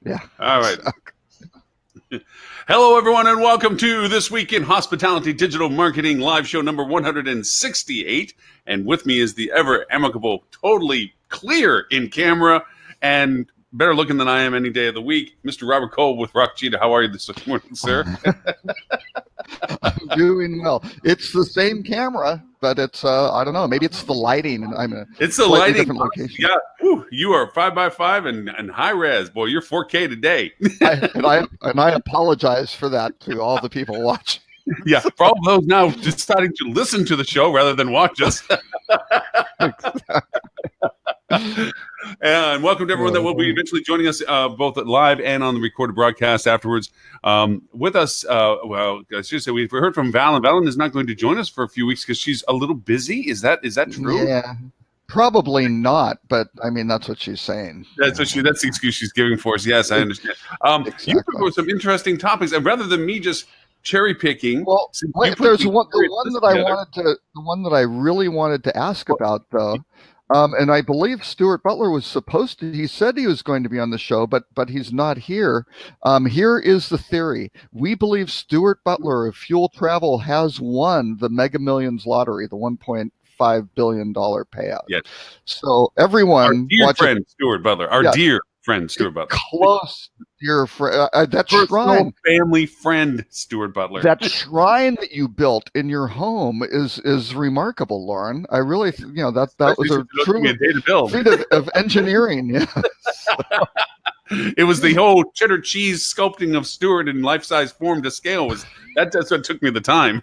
Yeah. All right. Hello, everyone, and welcome to This Week in Hospitality Digital Marketing live show number 168. And with me is the ever amicable, totally clear in camera, and better looking than I am any day of the week, Mr. Robert Cole with Rock Cheetah. How are you this morning, sir? I'm doing well. It's the same camera, but it's I don't know. Maybe it's the lighting, and I'm in a It's the slightly lighting. different location. Yeah, whew, you are 5x5 and high res, boy. You're 4K today. I apologize for that to all the people watching. Yeah, for all those now deciding to listen to the show rather than watch us. And welcome to everyone that will be eventually joining us both live and on the recorded broadcast afterwards. With us, well, I should say we've heard from Valen. Valen is not going to join us for a few weeks because she's a little busy. Is that true? Yeah, probably not. But I mean, that's what she's saying. That's the excuse she's giving for us. Yes, I understand. Exactly. You proposed some interesting topics, and rather than me just cherry picking, well, there's the one that I really wanted to ask about though. And I believe Stuart Butler was supposed to, he said he was going to be on the show, but he's not here. Here is the theory. We believe Stuart Butler of Fuel Travel has won the Mega Millions lottery, the $1.5 billion payout. Yes. So everyone, our dear friend Stuart Butler, dear friend Stuart Butler, close dear friend, that shrine, family friend Stuart Butler, that shrine that you built in your home is remarkable, Lauren. I really, that was a true feat of engineering. Yes. It was the whole cheddar cheese sculpting of Stuart in life-size form to scale. That's what took me the time.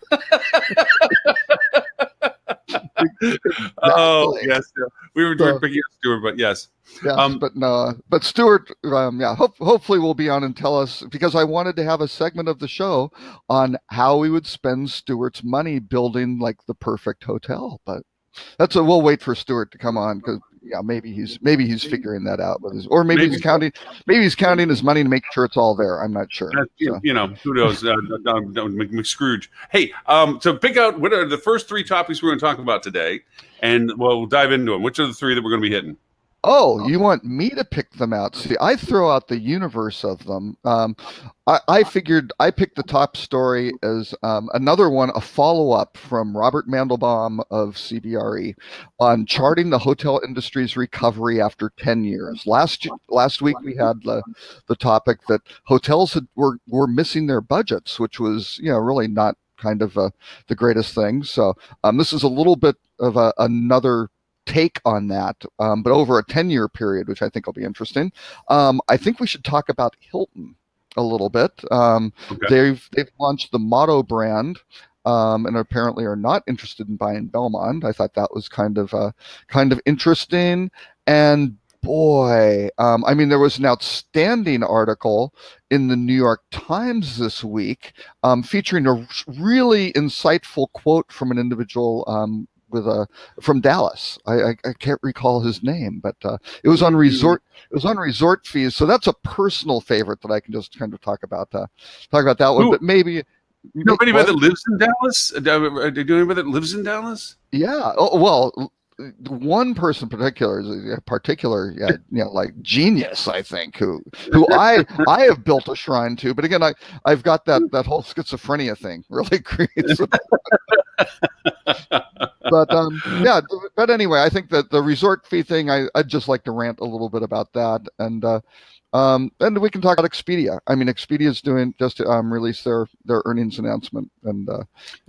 Oh yes, we were doing picking up Stuart, but yes. Yeah, but Stuart, hopefully we'll be on and tell us, because I wanted to have a segment of the show on how we would spend Stuart's money building like the perfect hotel. But we'll wait for Stuart to come on, because maybe he's figuring that out with his, or maybe he's counting his money to make sure it's all there. I'm not sure. Who knows? McScrooge. Hey, so pick out what are the first three topics we're going to talk about today, and we'll dive into them. Which are the three that we're going to be hitting? Oh, you want me to pick them out? See, I throw out the universe of them. I figured I picked the top story as another one, a follow-up from Robert Mandelbaum of CBRE on charting the hotel industry's recovery after 10 years. Last week we had the topic that hotels were missing their budgets, which was really not kind of the greatest thing. So this is a little bit of another take on that, but over a 10-year period, which I think will be interesting. I think we should talk about Hilton a little bit. Okay. They've launched the Motto brand, and apparently are not interested in buying Belmond. I thought that was kind of interesting. And boy, there was an outstanding article in the New York Times this week featuring a really insightful quote from an individual from Dallas. I can't recall his name, but it was on resort. It was on resort fees. So that's a personal favorite that I can just kind of talk about that one. But maybe anybody that lives in Dallas? Do you know anybody that lives in Dallas? Yeah. Oh, well, one person in particular, like genius, I think, who I have built a shrine to. But again, I've got that whole schizophrenia thing really creates. But anyway, I think that the resort fee thing, I'd just like to rant a little bit about that, and we can talk about Expedia. I mean, Expedia's just released their earnings announcement, and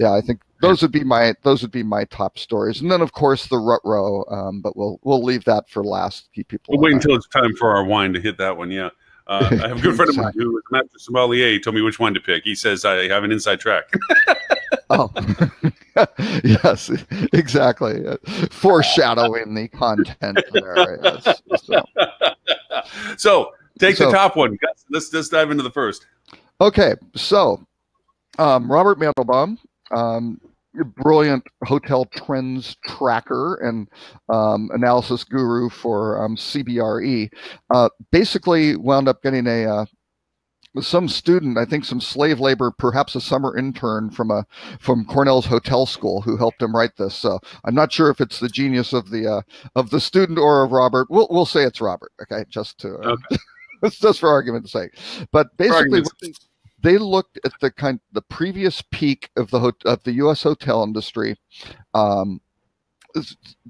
I think those would be my top stories, and then of course the rut row. But we'll leave that for last. Keep people. We'll wait until it's time for our wine to hit that one. Yeah. I have a good friend of mine who is a master sommelier. He told me which wine to pick. He says I have an inside track. Oh, yes, exactly. Foreshadowing the content there. Yes. So take the top one. Let's dive into the first. Okay, so Robert Mandelbaum, brilliant hotel trends tracker and analysis guru for CBRE, basically wound up getting some student, I think some slave labor, perhaps a summer intern from Cornell's hotel school, who helped him write this. So I'm not sure if it's the genius of the student or of Robert. We'll say it's Robert. Okay, just to. Okay. It's just for argument's sake. But basically, they looked at the previous peak of the U.S. hotel industry.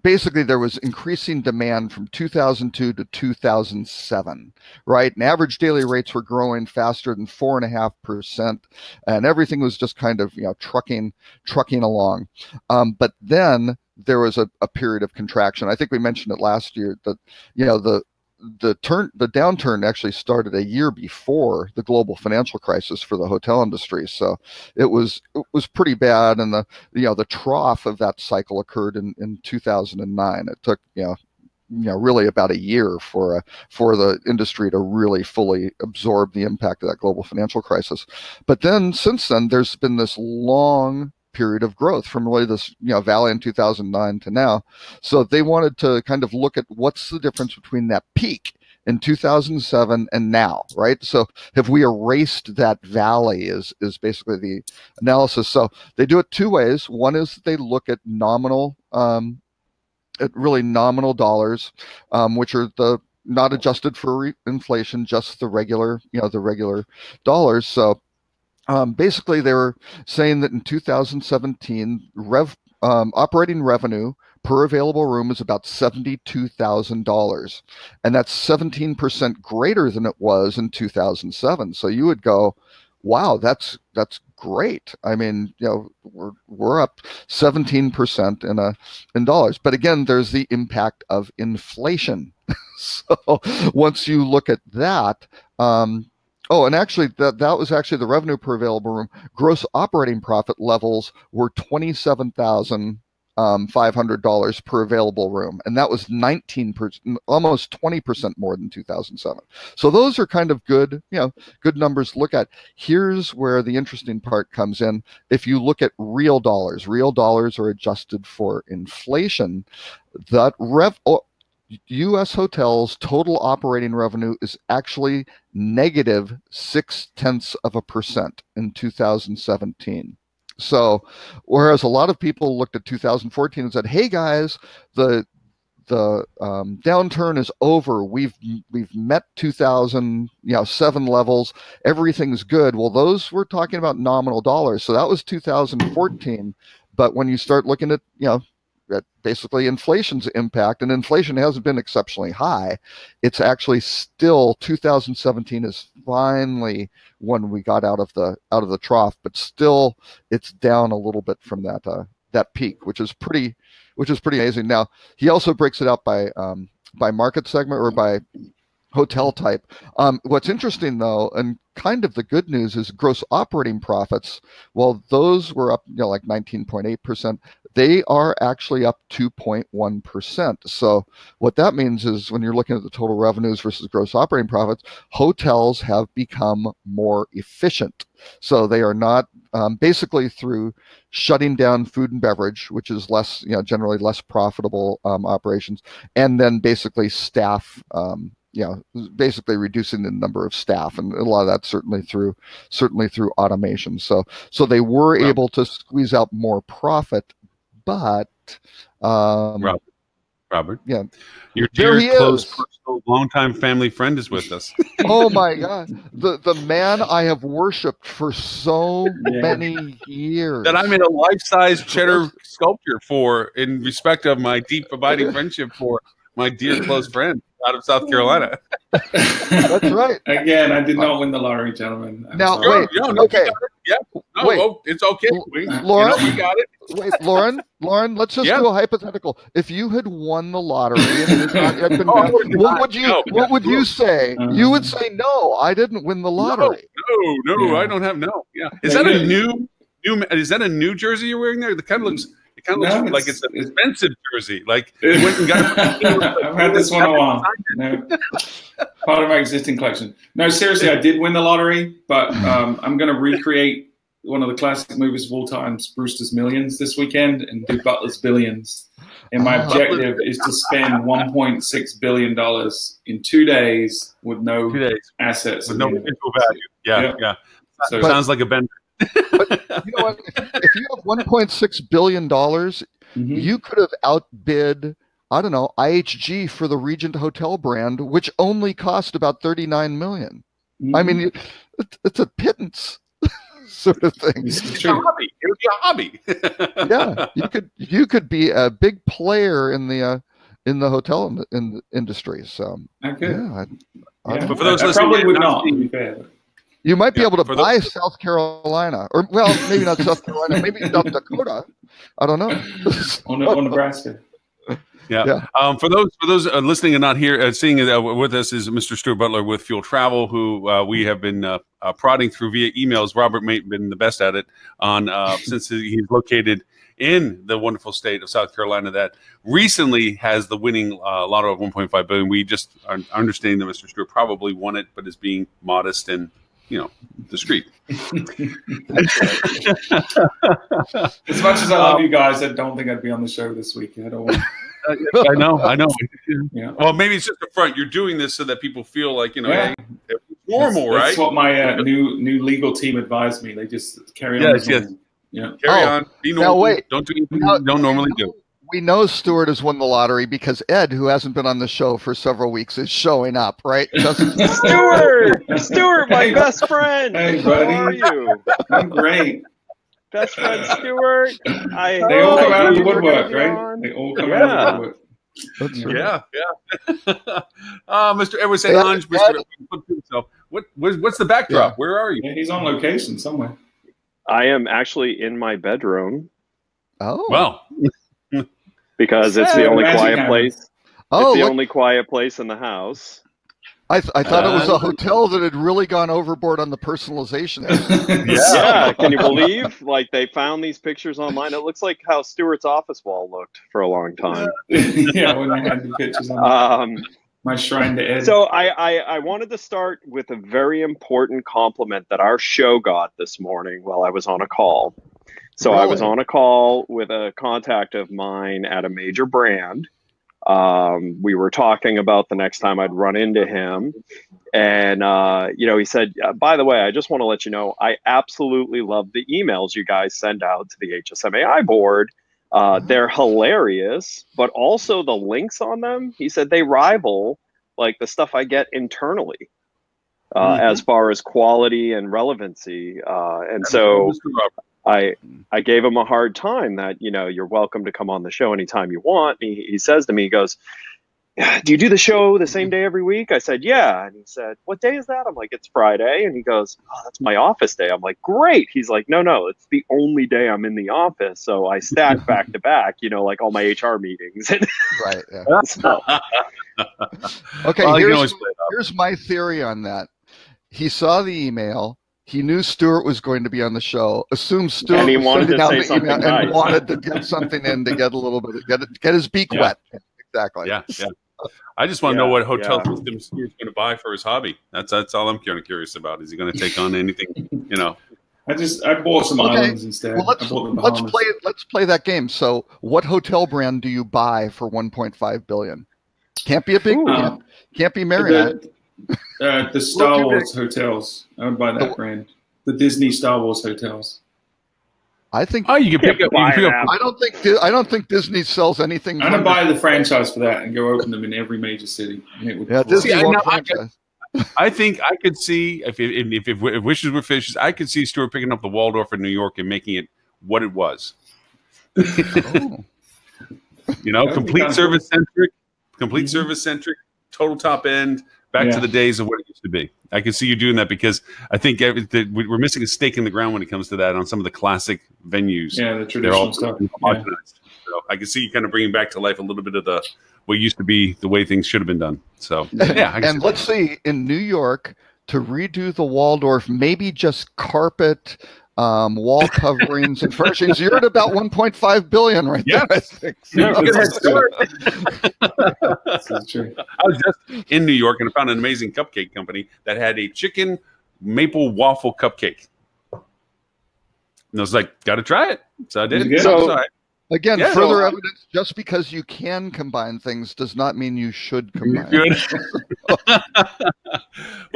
Basically, there was increasing demand from 2002 to 2007, right? And average daily rates were growing faster than 4.5%, and everything was just kind of trucking along. But then there was a period of contraction. I think we mentioned it last year that the downturn actually started a year before the global financial crisis for the hotel industry. So it was pretty bad, and the trough of that cycle occurred in 2009. It took really about a year for the industry to really fully absorb the impact of that global financial crisis. But then since then, there's been this long period of growth from really this valley in 2009 to now. So they wanted to kind of look at what's the difference between that peak in 2007 and now, right? So have we erased that valley is basically the analysis. So they do it two ways. One is they look at really nominal dollars, which are not adjusted for inflation, just the regular dollars. So basically, they were saying that in 2017, operating revenue per available room is about $72,000, and that's 17% greater than it was in 2007. So you would go, wow, that's great. I mean, we're up 17% in dollars. But again, there's the impact of inflation. So once you look at that. And actually, that was actually the revenue per available room. Gross operating profit levels were $27,500 per available room, and that was 19%, almost 20% more than 2007. So those are kind of good numbers to look at. Here's where the interesting part comes in. If you look at real dollars are adjusted for inflation. That U.S. hotels' total operating revenue is actually negative 0.6% in 2017. So, whereas a lot of people looked at 2014 and said, "Hey guys, the downturn is over. We've met 2007 levels. Everything's good." Well, those were talking about nominal dollars. So that was 2014. But when you start looking at basically inflation's impact, and inflation hasn't been exceptionally high, it's actually still 2017 is finally when we got out of the trough, but still it's down a little bit from that peak, which is pretty amazing. Now he also breaks it out by market segment or by hotel type. What's interesting though, and kind of the good news, is gross operating profits. Well, those were up like 19.8%. They are actually up 2.1%. So what that means is when you're looking at the total revenues versus gross operating profits, hotels have become more efficient. So they are not basically through shutting down food and beverage, which is less, generally less profitable operations, and then basically staff. Basically reducing the number of staff, and a lot of that certainly through automation. So they were able to squeeze out more profit, but Robert, yeah, your dear close personal longtime family friend is with us. Oh my God, the man I have worshipped for so many years, that I made a life-size cheddar sculpture for, in respect of my deep abiding friendship for my dear close friend out of South Carolina. That's right. Again, I did not win the lottery, gentlemen. Wait. Okay. It's okay. Lauren, we got it. Wait, Lauren, let's just do a hypothetical. If you had won the lottery and it had been what would you say? You would say, "No, I didn't win the lottery." No, I don't have Yeah. Is that a new? Is that a new jersey you're wearing there? It kind of looks like it's an expensive jersey. Like you went and got. I've had this one a while. No. Part of my existing collection. No, seriously, I did win the lottery, but I'm going to recreate one of the classic movies of all time, Brewster's Millions, this weekend, and do Butler's Billions. And my objective is to spend $1.6 billion in 2 days with no assets. With no potential value. Yeah. So sounds like a bender. But you know what? If you have $1.6 billion, you could have outbid I don't know, IHG for the Regent Hotel brand, which only cost about 39 million. I mean, it's a pittance sort of thing. It's a hobby. It would be a hobby. Yeah, you could be a big player in the hotel industry. So yeah, but for those I listening, probably would not. To be fair. You might be able to buy South Carolina, or well, maybe not South Carolina, maybe South Dakota. I don't know. Or Nebraska. Yeah. For those listening and not here, seeing with us is Mr. Stuart Butler with Fuel Travel, who we have been prodding through via emails. Robert may have been the best at it on since he's located in the wonderful state of South Carolina that recently has the winning lotto of 1.5 billion. We just are understanding that Mr. Stuart probably won it, but is being modest and discreet. As much as I love you guys, I don't think I'd be on the show this week. I don't want. I know. Yeah. Well, maybe it's just a front. You're doing this so that people feel like hey, it's normal, right? That's what my new legal team advised me. They just carry on. Yes. Yeah. Carry on. Be normal. Now wait. Don't do anything you don't normally do. We know Stuart has won the lottery because Ed, who hasn't been on the show for several weeks, is showing up, right? Stuart, my best friend. Hey, buddy. How are you? I'm great. Best friend Stuart. They all come out of the woodwork, right? They all come out of the woodwork. That's right. Yeah. Mr. Edward St. Ange, Mr. himself. What's the backdrop? Yeah. Where are you? Yeah, he's on location somewhere. I am actually in my bedroom. Oh. Well. Because it's the only quiet place. Oh, it's the only quiet place in the house. I thought it was a hotel that had really gone overboard on the personalization. Yeah, can you believe? Like they found these pictures online. It looks like how Stuart's office wall looked for a long time. Yeah, when I had the pictures on my shrine to Ed. So I wanted to start with a very important compliment that our show got this morning while I was on a call. So I was on a call with a contact of mine at a major brand. We were talking about the next time I'd run into him. And, he said, by the way, I just want to let you know, I absolutely love the emails you guys send out to the HSMAI board. They're hilarious, but also the links on them, he said they rival like the stuff I get internally as far as quality and relevancy. So I gave him a hard time that, you're welcome to come on the show anytime you want. He says to me, he goes, do you do the show the same day every week? I said, yeah. And he said, what day is that? I'm like, it's Friday. And he goes, oh, that's my office day. I'm like, great. He's like, no, it's the only day I'm in the office. So I stack back to back, like all my HR meetings. Right. Yeah. So, okay. Well, here's my theory on that. He saw the email. He knew Stuart was going to be on the show. Assumed Stuart and he was wanted to out say the something email nice. And wanted to get something in to get a little bit, get his beak wet. Exactly. Yeah. I just want to know what hotel system Stuart's going to buy for his hobby. That's all I'm kind of curious about. Is he going to take on anything? I bought some islands instead. Well, let's play that game. So, what hotel brand do you buy for 1.5 billion? Can't be a big brand. Can't be Marriott. The Star Wars hotels. I would buy that brand. The Disney Star Wars hotels. I think. Oh, you can pick up. I don't think Disney sells anything. I'm gonna buy the franchise for that and go open them in every major city. Disney franchise. I think I could see if wishes were fishes, I could see Stuart picking up the Waldorf in New York and making it what it was. Complete service centric, total top end. Back to the days of what it used to be. I can see you doing that because I think we're missing a stake in the ground when it comes to that on some of the classic venues. Yeah, the traditional stuff. So I can see you kind of bringing back to life a little bit of what used to be the way things should have been done. So and let's see, in New York, to redo the Waldorf, maybe just carpet, wall coverings and furnishings. You're at about 1.5 billion right there. I think. That's true. I was just in New York and I found an amazing cupcake company that had a chicken maple waffle cupcake. And I was like, got to try it. So I did. Again, further evidence, just because you can combine things does not mean you should combine.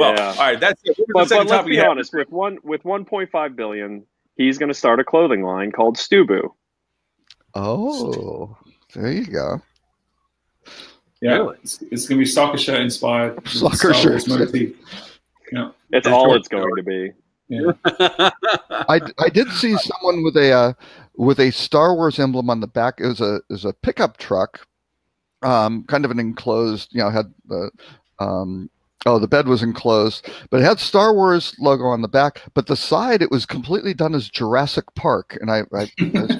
All right, that's it. But let's be honest, with 1.5 billion, he's going to start a clothing line called Stubu. Oh, there you go. Yeah, Really? it's going to be soccer shirt inspired. Soccer shirt. Yeah, It's all it's going to be. yeah. I did see someone with a Star Wars emblem on the back. It was a pickup truck, kind of an enclosed. Had the the bed was enclosed, but it had Star Wars logo on the back. But the side, it was completely done as Jurassic Park, and I was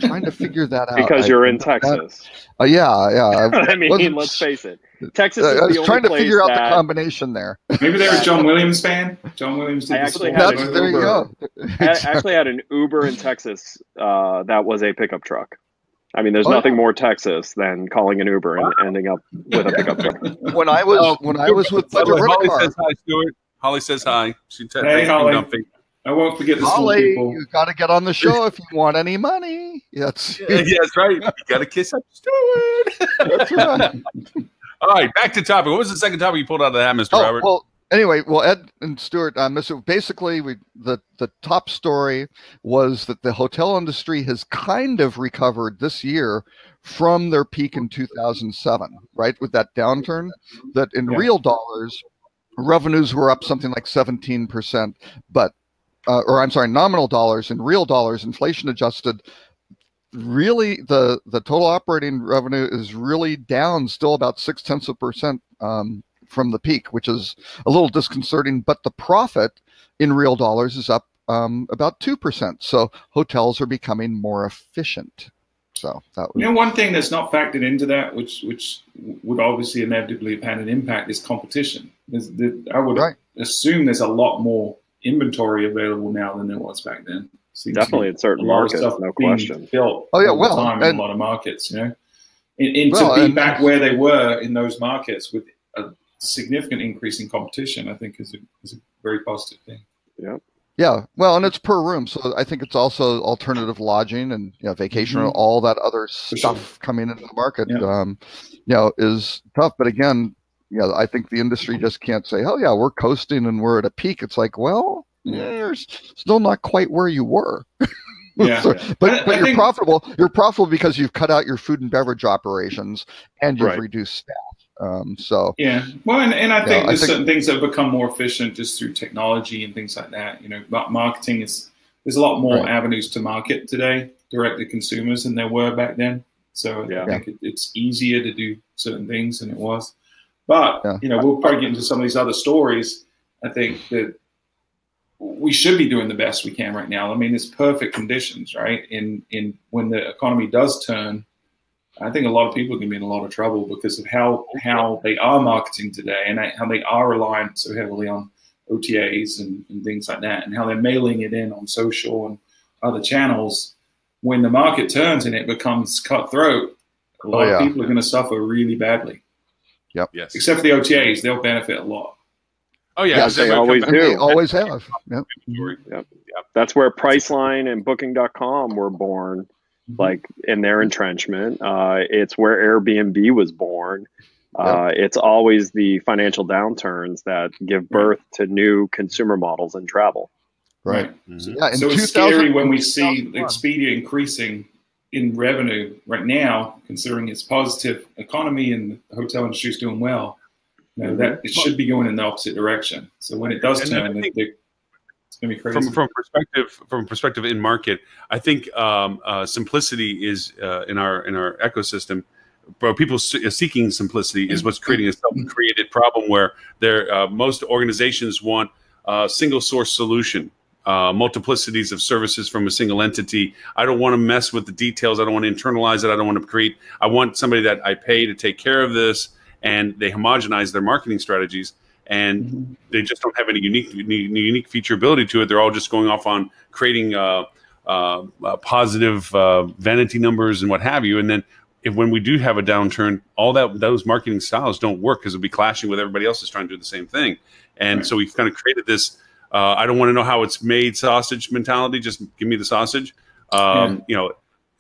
trying to figure that out. Because you're in Texas. Yeah. I mean, let's face it. Texas is I was the trying only to figure place out the combination there. Maybe they were a John Williams fan. John Williams did I actually the had score. an There you Uber. go. I actually had an Uber in Texas that was a pickup truck. I mean, there's Oh, nothing more Texas than calling an Uber and ending up with a pickup truck. When I was with By the way, Holly Rent-A-Car, says hi, Stuart. Holly says hi. She Hey, Holly. I won't forget the school Holly, people. you got to get on the show if you want any money. Yes, Yeah, that's right. You got to kiss up Stuart. that's right. All right, back to topic. What was the second topic you pulled out of that, Mr. Robert? Well, anyway, Ed and Stuart, basically, the top story was that the hotel industry has kind of recovered this year from their peak in 2007, right? With that downturn, that in real dollars, revenues were up something like 17%, but, or I'm sorry, nominal dollars. In real dollars, inflation adjusted, really the total operating revenue is really down, still about 0.6% from the peak, which is a little disconcerting. But the profit in real dollars is up about 2%. So hotels are becoming more efficient. So that was, one thing that's not factored into that, which would obviously inevitably have had an impact, is competition. I would assume there's a lot more inventory available now than there was back then. Definitely in certain markets, no question. Built in a lot of markets, and to be back where they were in those markets with a significant increase in competition, I think is a very positive thing. Yeah. Yeah, well, and it's per room, so I think it's also alternative lodging and vacation and all that other stuff coming into the market. Is tough. But again, I think the industry just can't say, "Oh yeah, we're coasting and we're at a peak." It's like, well, you're still not quite where you were. But you're profitable. You're profitable because you've cut out your food and beverage operations and you've reduced staff. Well, and I think there's certain things that have become more efficient just through technology and things like that. Marketing there's a lot more avenues to market today, direct to consumers, than there were back then. So I think it's easier to do certain things than it was. But we'll probably get into some of these other stories. I think that we should be doing the best we can right now. I mean, it's perfect conditions, right? In when the economy does turn, I think a lot of people are going to be in a lot of trouble because of how they are marketing today and how they are reliant so heavily on OTAs and things like that, and how they're mailing it in on social and other channels. When the market turns and it becomes cutthroat, a lot of people are going to suffer really badly. Yep. Yes. Except for the OTAs, they'll benefit a lot. Oh yeah, yes, they always do. They always have. Yep. Yep. That's where Priceline and Booking.com were born. Like in their entrenchment. It's where Airbnb was born. It's always the financial downturns that give birth to new consumer models in travel. Right. Yeah, so it's scary when we see Expedia increasing in revenue right now, considering its positive economy and the hotel industry is doing well. That it should be going in the opposite direction. So when it does turn, it's going to be crazy. From perspective in market, I think simplicity is in our ecosystem. But people seeking simplicity is what's creating a self-created problem where most organizations want a single source solution, multiplicities of services from a single entity. I don't want to mess with the details. I don't want to internalize it. I don't want to create. I want somebody that I pay to take care of this, and they homogenize their marketing strategies. And they just don't have any unique featureability to it. They're all just going off on creating positive vanity numbers and what have you. And then when we do have a downturn, those marketing styles don't work because it'll be clashing with everybody else that's trying to do the same thing. And so we've kind of created this I don't want to know how it's made sausage mentality. Just give me the sausage. And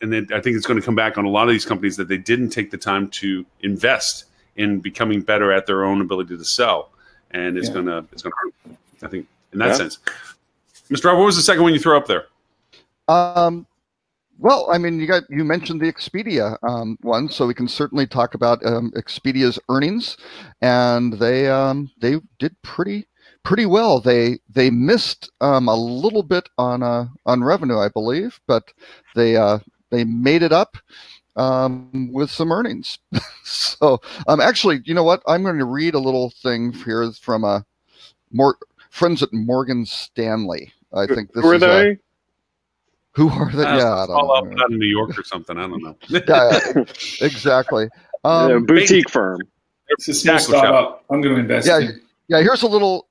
then I think it's going to come back on a lot of these companies that they didn't take the time to invest in becoming better at their own ability to sell. And it's gonna hurt, I think, in that sense. Mr. Rob, what was the second one you threw up there? Well, I mean, you mentioned the Expedia one, so we can certainly talk about Expedia's earnings, and they did pretty well. They missed a little bit on revenue, I believe, but they made it up with some earnings. So actually, you know what? I'm going to read a little thing here from more friends at Morgan Stanley. I think this Who are is they? who are they? Yeah, I all don't out know. in New York or something. I don't know. Yeah, exactly. Boutique firm. It's a small Tackle shop. startup. I'm going to invest Yeah, in. yeah. Here's a little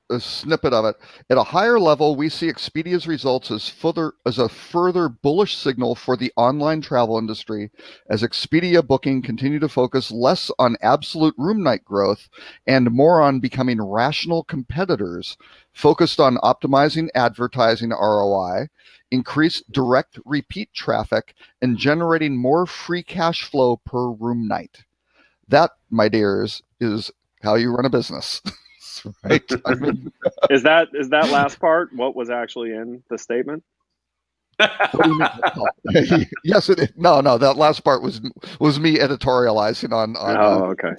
a snippet of it. At a higher level, we see Expedia's results as a further bullish signal for the online travel industry, as Expedia Booking continue to focus less on absolute room night growth and more on becoming rational competitors, focused on optimizing advertising ROI, increased direct repeat traffic, and generating more free cash flow per room night. That, my dears, is how you run a business. Right. I mean, Is that last part what was actually in the statement? what do you mean? Yes, it is. No, that last part was me editorializing on Okay.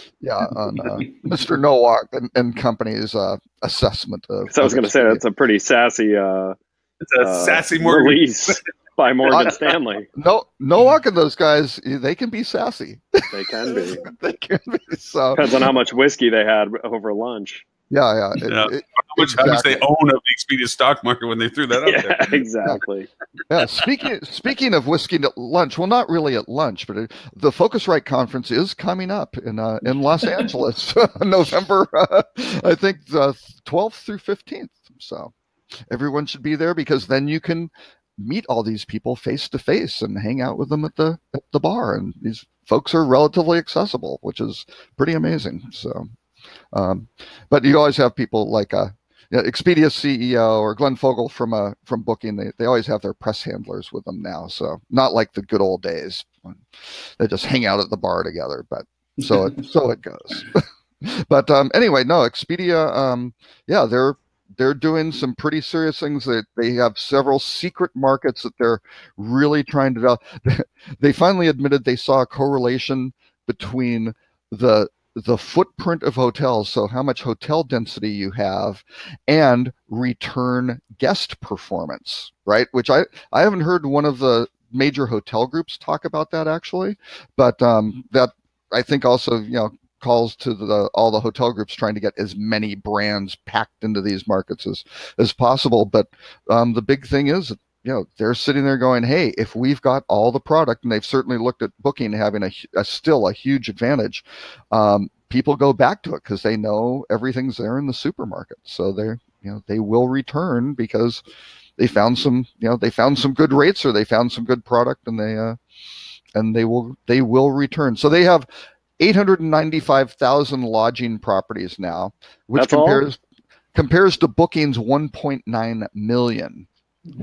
Mr. Nowak and company's assessment of. So I was going to say that's a pretty sassy It's a sassy Morgan. release by Morgan Stanley. No, Nowak and those guys, they can be sassy. They can be. They can be. So Depends on how much whiskey they had over lunch. yeah. How much they own of the Expedia stock market when they threw that out there. Yeah, exactly. Yeah, speaking of whiskey at lunch, well, not really at lunch, but the Focusrite conference is coming up in Los Angeles, November, I think, 12th through 15th. So everyone should be there, because then you can meet all these people face to face and hang out with them at the bar, and these folks are relatively accessible, which is pretty amazing. So, but you always have people like Expedia CEO or Glenn Fogel from Booking. They always have their press handlers with them now, so not like the good old days when they just hang out at the bar together. But so it goes. But anyway, no, Expedia, they're doing some pretty serious things. They have several secret markets that they're really trying to develop. They finally admitted they saw a correlation between the footprint of hotels, so how much hotel density you have, and return guest performance, right? Which I haven't heard one of the major hotel groups talk about that, actually, but that I think also, calls to all the hotel groups trying to get as many brands packed into these markets as possible. But the big thing is, they're sitting there going, hey, if we've got all the product, and they've certainly looked at Booking having still a huge advantage, people go back to it because they know everything's there in the supermarket. So they will return because they found some good rates, or they found some good product, and they will return. So they have 895,000 lodging properties now, which compares to Booking's 1.9 million.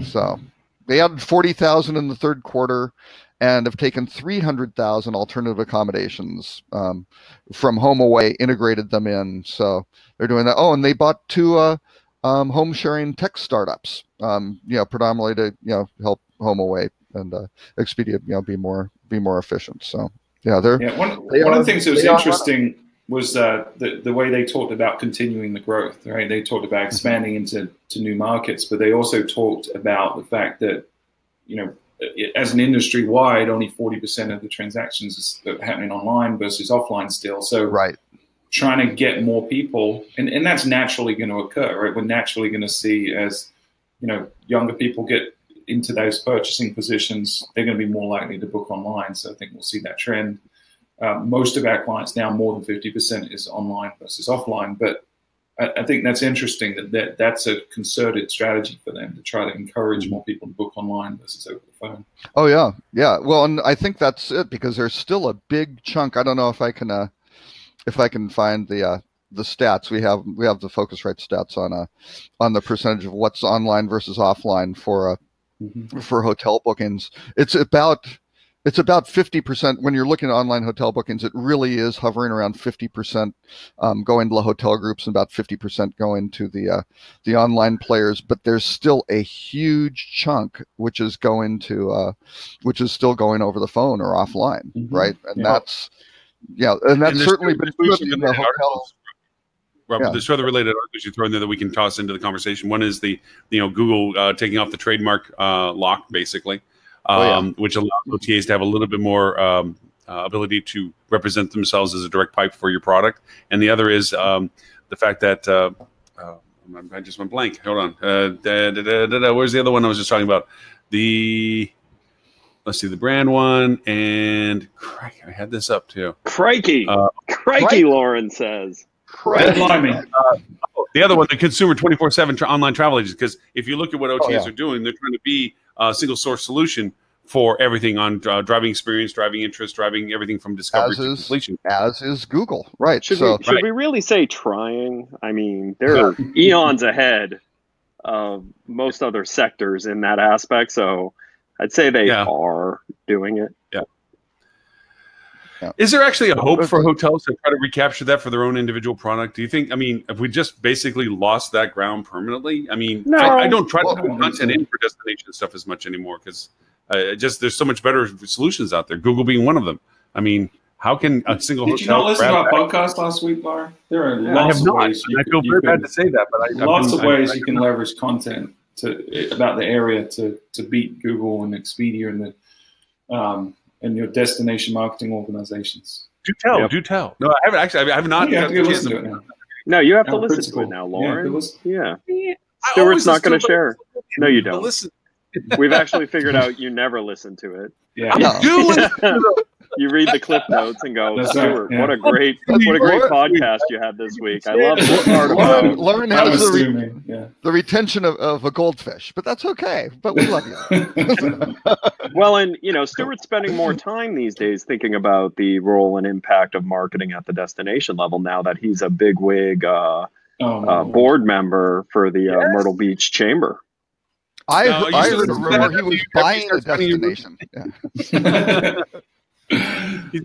So they added 40,000 in the third quarter and have taken 300,000 alternative accommodations from HomeAway, integrated them in. So they're doing that. Oh, and they bought two home sharing tech startups, predominantly to help HomeAway and Expedia be more efficient. So yeah, one of the things that was interesting was the way they talked about continuing the growth, right? They talked about expanding into new markets, but they also talked about the fact that, as an industry wide, only 40% of the transactions are happening online versus offline still. So right. Trying to get more people, and that's naturally going to occur, right? We're naturally going to see, as younger people get into those purchasing positions, they're going to be more likely to book online. So I think we'll see that trend. Most of our clients now, more than 50% is online versus offline. But I think that's interesting that's a concerted strategy for them to try to encourage more people to book online versus over the phone. Oh yeah. Well, and I think that's it, because there's still a big chunk. I don't know if I can find the stats. We have the Focusrite stats on the percentage of what's online versus offline for hotel bookings. It's about It's about 50%. When you're looking at online hotel bookings, it really is hovering around 50% going to the hotel groups and about 50% going to the online players. But there's still a huge chunk which is going to which is still going over the phone or offline, right? And that's and certainly been in the hotels. Robert, there's further related articles you throw in there that we can toss into the conversation. One is the Google taking off the trademark lock, basically. Which allows OTAs to have a little bit more ability to represent themselves as a direct pipe for your product. And the other is the fact that I just went blank. Hold on. Where's the other one I was just talking about? Let's see, the brand one. And I had this up too. Crikey. Crikey, Lauren says. The other one, the consumer 24/7 online travel agents. Because if you look at what OTAs are doing, they're trying to be a single source solution for everything on driving experience, driving interest, driving everything from discovery to completion. As is Google, right? Should we really say trying? I mean, they're eons ahead of most other sectors in that aspect. So I'd say they are doing it. Yeah. Is there actually a hope for hotels to try to recapture that for their own individual product? Do you think, have we just basically lost that ground permanently? No. I don't try to put content in for destination stuff as much anymore because there's so much better solutions out there, Google being one of them. How can a single hotel... Did you not listen to our podcast last week, Laura? There are lots of ways. I feel very bad to say that, but lots of ways you can leverage content about the area to beat Google and Expedia and your destination marketing organizations. Do tell. No, I haven't actually. I have not. You have to listen to it now. No, you have to listen to it now, Lauren. Yeah. Stuart's not going to share. No, you don't. Listen. We've actually figured out you never listen to it. Yeah. You read the clip notes and go, Stuart, what a great podcast you had this week. I love this part about Lauren has the retention of a goldfish, but that's okay. But we love you. Well, and Stuart's spending more time these days thinking about the role and impact of marketing at the destination level now that he's a bigwig board member for the Myrtle Beach Chamber. I heard a rumor he was buying a destination.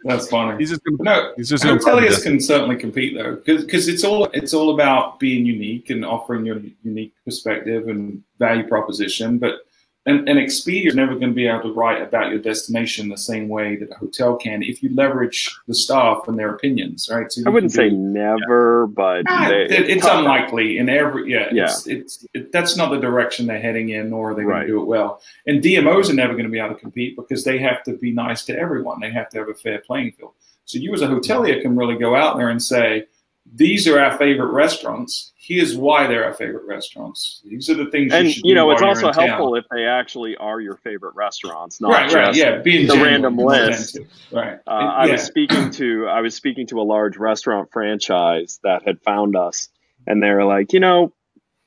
That's funny. Hoteliers can certainly compete though, because it's all about being unique and offering your unique perspective and value proposition. But and Expedia is never going to be able to write about your destination the same way that a hotel can if you leverage the staff and their opinions, right? So I wouldn't say never, but it's unlikely. In every that's not the direction they're heading in, nor are they going to do it well. And DMOs are never going to be able to compete because they have to be nice to everyone. They have to have a fair playing field. So you as a hotelier can really go out there and say, these are our favorite restaurants. Here's why they're our favorite restaurants. These are the things you should do it's also helpful if they actually are your favorite restaurants, not being the random list. Right. I was speaking to a large restaurant franchise that had found us, and they were like,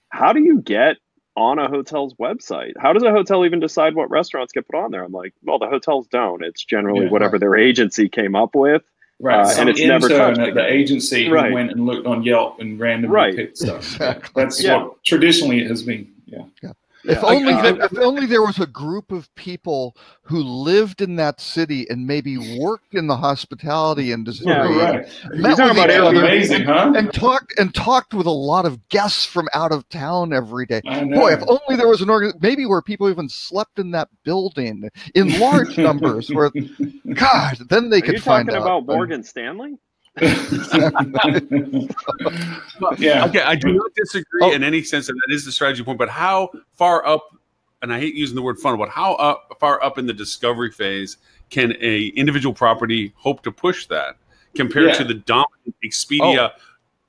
how do you get on a hotel's website? How does a hotel even decide what restaurants get put on there? I'm like, well, the hotels don't. It's generally whatever their agency came up with. Right, and it's never touched at the agency who went and looked on Yelp and randomly picked stuff. Exactly. That's what traditionally it has been. If only there was a group of people who lived in that city and maybe worked in the hospitality industry. Met with each other, amazing, huh? And talked with a lot of guests from out of town every day. Boy, if only there was an maybe where people even slept in that building in large numbers. Where, God, then they could find out. Are you talking about Morgan Stanley? Okay, I do not disagree in any sense that is the strategy point, but how far up, and I hate using the word funnel, but how far up in the discovery phase can a individual property hope to push that compared to the dominant Expedia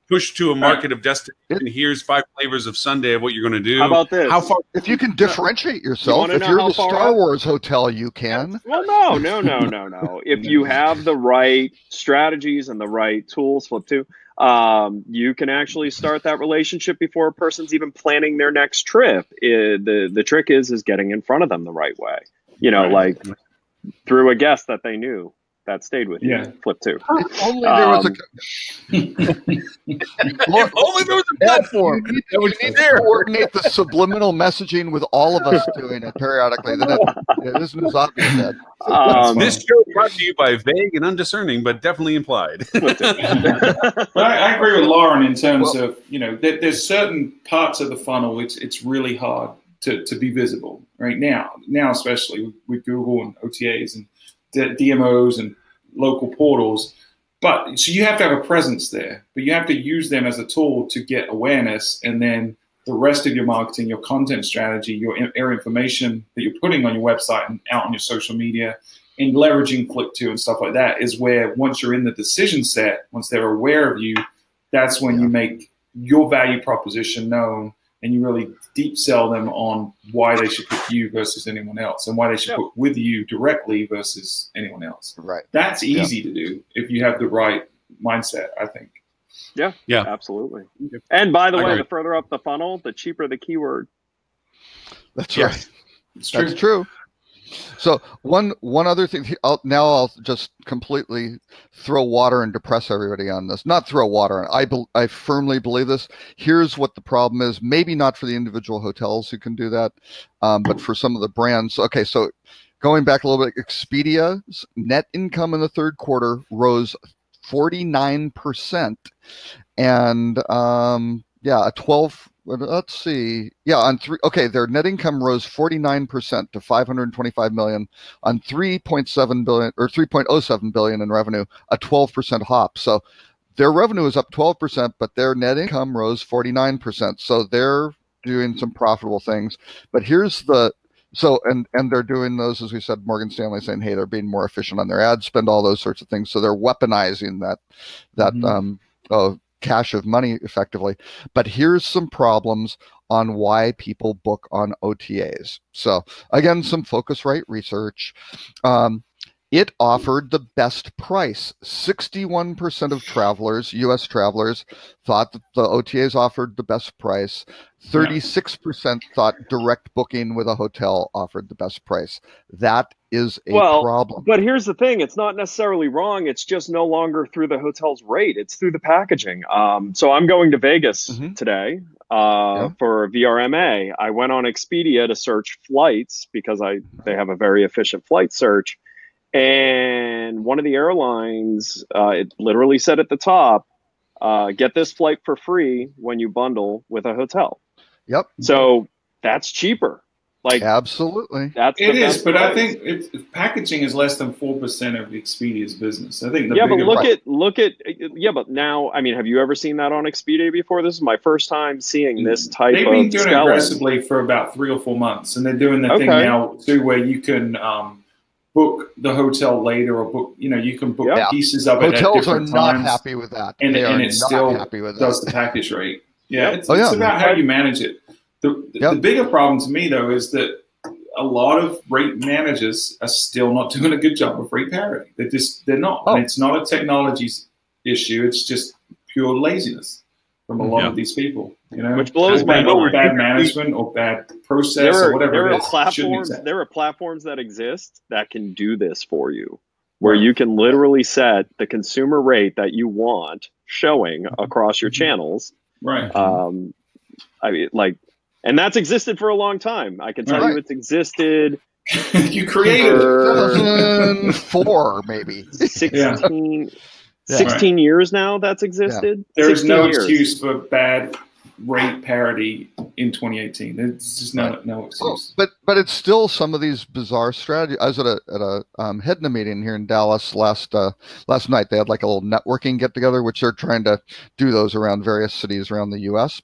push to a market of destination? Here's 5 flavors of Sunday of what you're going to do. How about this? How far? If you can differentiate yourself, if you're the Star Wars hotel, you can. Well, no. If you have the right strategies and the right tools, you can actually start that relationship before a person's even planning their next trip. The trick is getting in front of them the right way. Like through a guest that they knew. that stayed with you. Yeah. Flip 2. If only there was a If only there was a platform. You need to coordinate the subliminal messaging with all of us doing it periodically. Then it isn't as obvious. Ed. This show brought to you by vague and undiscerning, but definitely implied. But I agree with Lauren in terms of, you know, there's certain parts of the funnel it's really hard to be visible right now especially with Google and OTAs and DMOs and local portals. But so you have to have a presence there, but you have to use them as a tool to get awareness, and then the rest of your marketing, your content strategy, your information that you're putting on your website and out on your social media, and leveraging Flip2 and stuff like that is where, once you're in the decision set, once they're aware of you, that's when you make your value proposition known, and you really deep sell them on why they should pick you versus anyone else, and why they should book with you directly versus anyone else. Right. That's easy to do if you have the right mindset, I think. Yeah, Yeah. Absolutely. And by the way, agree. the further up the funnel, the cheaper the keyword. That's Yeah. right. It's true. That's true. So one other thing. I'll just completely throw water and depress everybody on this. Not throw water on. I firmly believe this. Here's what the problem is. Maybe not for the individual hotels who can do that, but for some of the brands. Okay, so going back a little bit, Expedia's net income in the third quarter rose 49%, and a 12. Let's see. Yeah, on three. Okay, their net income rose 49% to $525 million on $3.7 billion or $3.07 billion in revenue, a 12% hop. So their revenue is up 12%, but their net income rose 49%. So they're doing some profitable things. But here's the and they're doing those, as we said, Morgan Stanley saying, hey, they're being more efficient on their ad spend, all those sorts of things. So they're weaponizing that cache of money effectively. But here's some problems on why people book on OTAs. So again, some Phocuswright research. It offered the best price. 61% of travelers, U.S. travelers, thought that the OTAs offered the best price. 36% thought direct booking with a hotel offered the best price. That is a problem. But here's the thing. It's not necessarily wrong. It's just no longer through the hotel's rate. It's through the packaging. So I'm going to Vegas today for VRMA. I went on Expedia to search flights because they have a very efficient flight search. And one of the airlines, it literally said at the top, get this flight for free when you bundle with a hotel. Yep. So that's cheaper. Like absolutely. It is, but I think packaging is less than 4% of Expedia's business. I think but now, I mean, have you ever seen that on Expedia before? This is my first time seeing this type of They've been doing it aggressively for about 3 or 4 months, and they're doing the thing now too where you can book the hotel later, or book, you can book pieces of it at different times. Hotels are not happy with that. And it still does the package rate. Yeah, it's about how you manage it. The bigger problem to me, though, is that a lot of rate managers are still not doing a good job of rate parity. They're not. And it's not a technology issue. It's just pure laziness from a lot of these people. Which blows my mind. Bad management or bad process or whatever it is. There are platforms that exist that can do this for you, where you can literally set the consumer rate that you want showing across your channels. Right. I mean, and that's existed for a long time. I can tell you it's existed. You created it. 2004, maybe. 16 years now that's existed. There is no excuse for bad rate parity in 2018. It's just no excuse. But it's still some of these bizarre strategies. I was at a HEDNA meeting here in Dallas last night. They had like a little networking get together, which they're trying to do those around various cities around the U.S.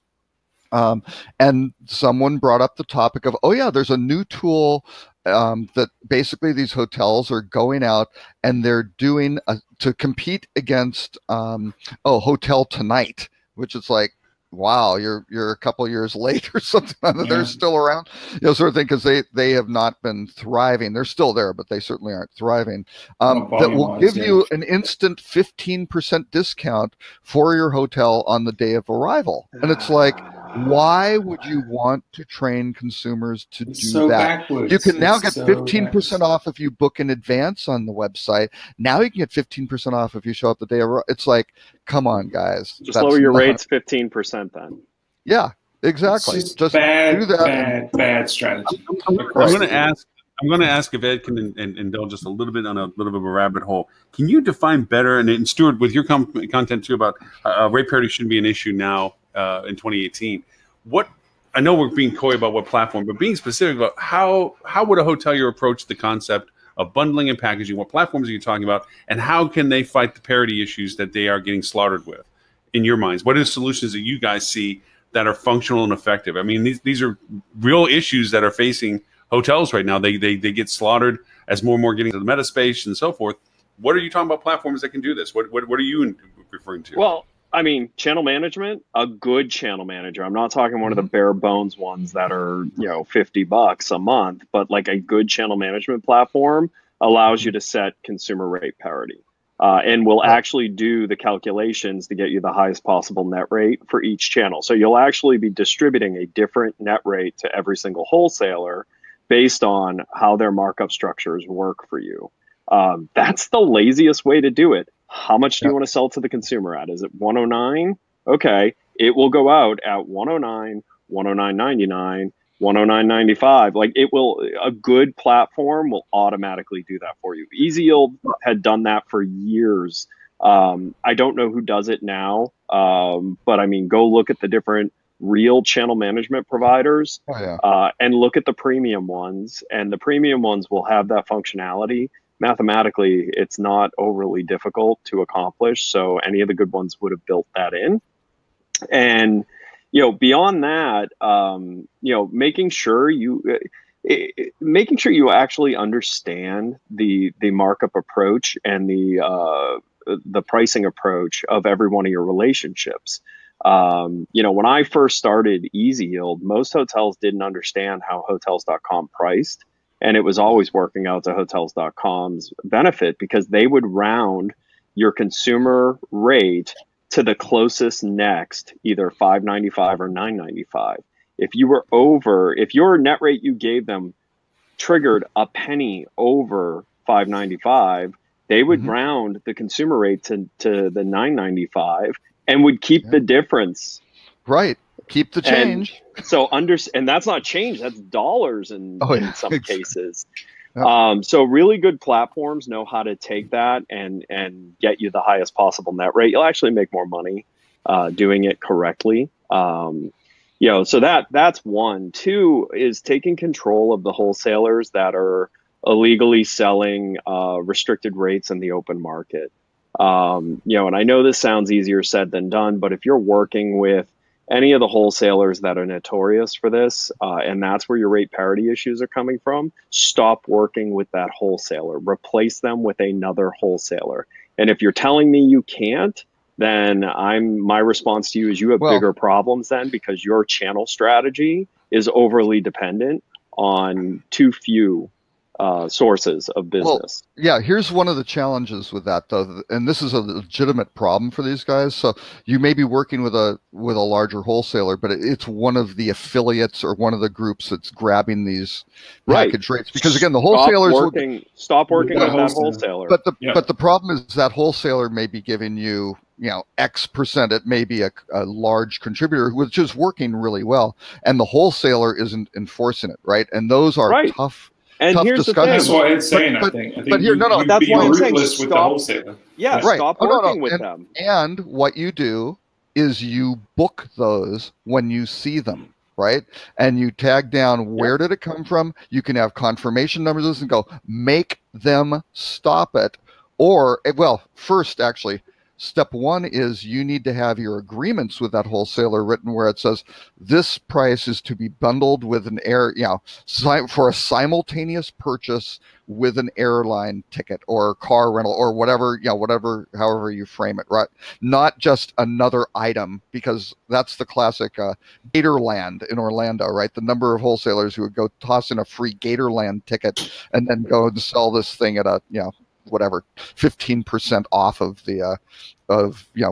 And someone brought up the topic of, there's a new tool that basically these hotels are going out and they're doing to compete against Hotel Tonight, which is like, wow, you're a couple years late or something. They're still around, sort of thing, because they have not been thriving. They're still there, but they certainly aren't thriving. That will give you an instant 15% discount for your hotel on the day of arrival, and it's like, Why would you want to train consumers to do so that? backwards. You can now It's get so 15% off if you book in advance on the website. Now you can get 15% off if you show up the day of. It's like, come on, guys. Just lower your rates 15% then. Yeah, exactly. It's just bad, do that. bad strategy. I'm going to ask. I'm going to ask if Ed can indulge just a little bit on a little bit of a rabbit hole. Can you define better, and Stuart, with your content too, about rate parity shouldn't be an issue now in 2018. What I know we're being coy about what platform, but being specific about how would a hotelier approach the concept of bundling and packaging? What platforms are you talking about, and how can they fight the parity issues that they are getting slaughtered with? In your minds, what are the solutions that you guys see that are functional and effective? I mean, these are real issues that are facing hotels right now. They get slaughtered as more and more getting to the meta space and so forth. What are you talking about platforms that can do this? What are you referring to? Well, I mean, channel management, a good channel manager. I'm not talking one of the bare bones ones that are, $50 a month, but like a good channel management platform allows you to set consumer rate parity. And will actually do the calculations to get you the highest possible net rate for each channel. So you'll actually be distributing a different net rate to every single wholesaler based on how their markup structures work for you. That's the laziest way to do it. How much do you want to sell to the consumer at? Is it 109? Okay, it will go out at 109, 109.99, 109.95. Like a good platform will automatically do that for you. Easy Yield had done that for years. I don't know who does it now, but I mean, go look at the different real channel management providers and look at the premium ones, and the premium ones will have that functionality. Mathematically, it's not overly difficult to accomplish. So any of the good ones would have built that in. And, beyond that, making sure you actually understand the markup approach and the pricing approach of every one of your relationships. When I first started Easy Yield, most hotels didn't understand how Hotels.com priced, and it was always working out to Hotels.com's benefit because they would round your consumer rate to the closest next, either $5.95 or $9.95. If your net rate you gave them triggered a penny over $5.95, they would round the consumer rate to the $9.95 and would keep the difference. Right. Keep the change. And that's not change, that's dollars in some cases. So really good platforms know how to take that and get you the highest possible net rate. You'll actually make more money doing it correctly. So that's one. Two is taking control of the wholesalers that are illegally selling restricted rates in the open market. And I know this sounds easier said than done, but if you're working with any of the wholesalers that are notorious for this, and that's where your rate parity issues are coming from, stop working with that wholesaler. Replace them with another wholesaler. And if you're telling me you can't, then my response to you is you have bigger problems then, because your channel strategy is overly dependent on too few sources of business. Here's one of the challenges with that, though, and this is a legitimate problem for these guys. So you may be working with a larger wholesaler, but it's one of the affiliates or one of the groups that's grabbing these package rates. Because again, the wholesalers stop working with that wholesaler. But the problem is that wholesaler may be giving you X percent. It may be a large contributor which is working really well, and the wholesaler isn't enforcing it, right? And those are tough. And here's the thing. That's what it's saying, I think. That's why I'm saying with the wholesaler. Yeah, stop working with them. And what you do is you book those when you see them, right? And you tag down where did it come from. You can have confirmation numbers and go, make them stop it. Or, first, actually, step one is you need to have your agreements with that wholesaler written where it says this price is to be bundled with an for a simultaneous purchase with an airline ticket or car rental or whatever, however you frame it, right? Not just another item, because that's the classic Gatorland in Orlando, right? The number of wholesalers who would go toss in a free Gatorland ticket and then go and sell this thing at a, whatever 15% off of the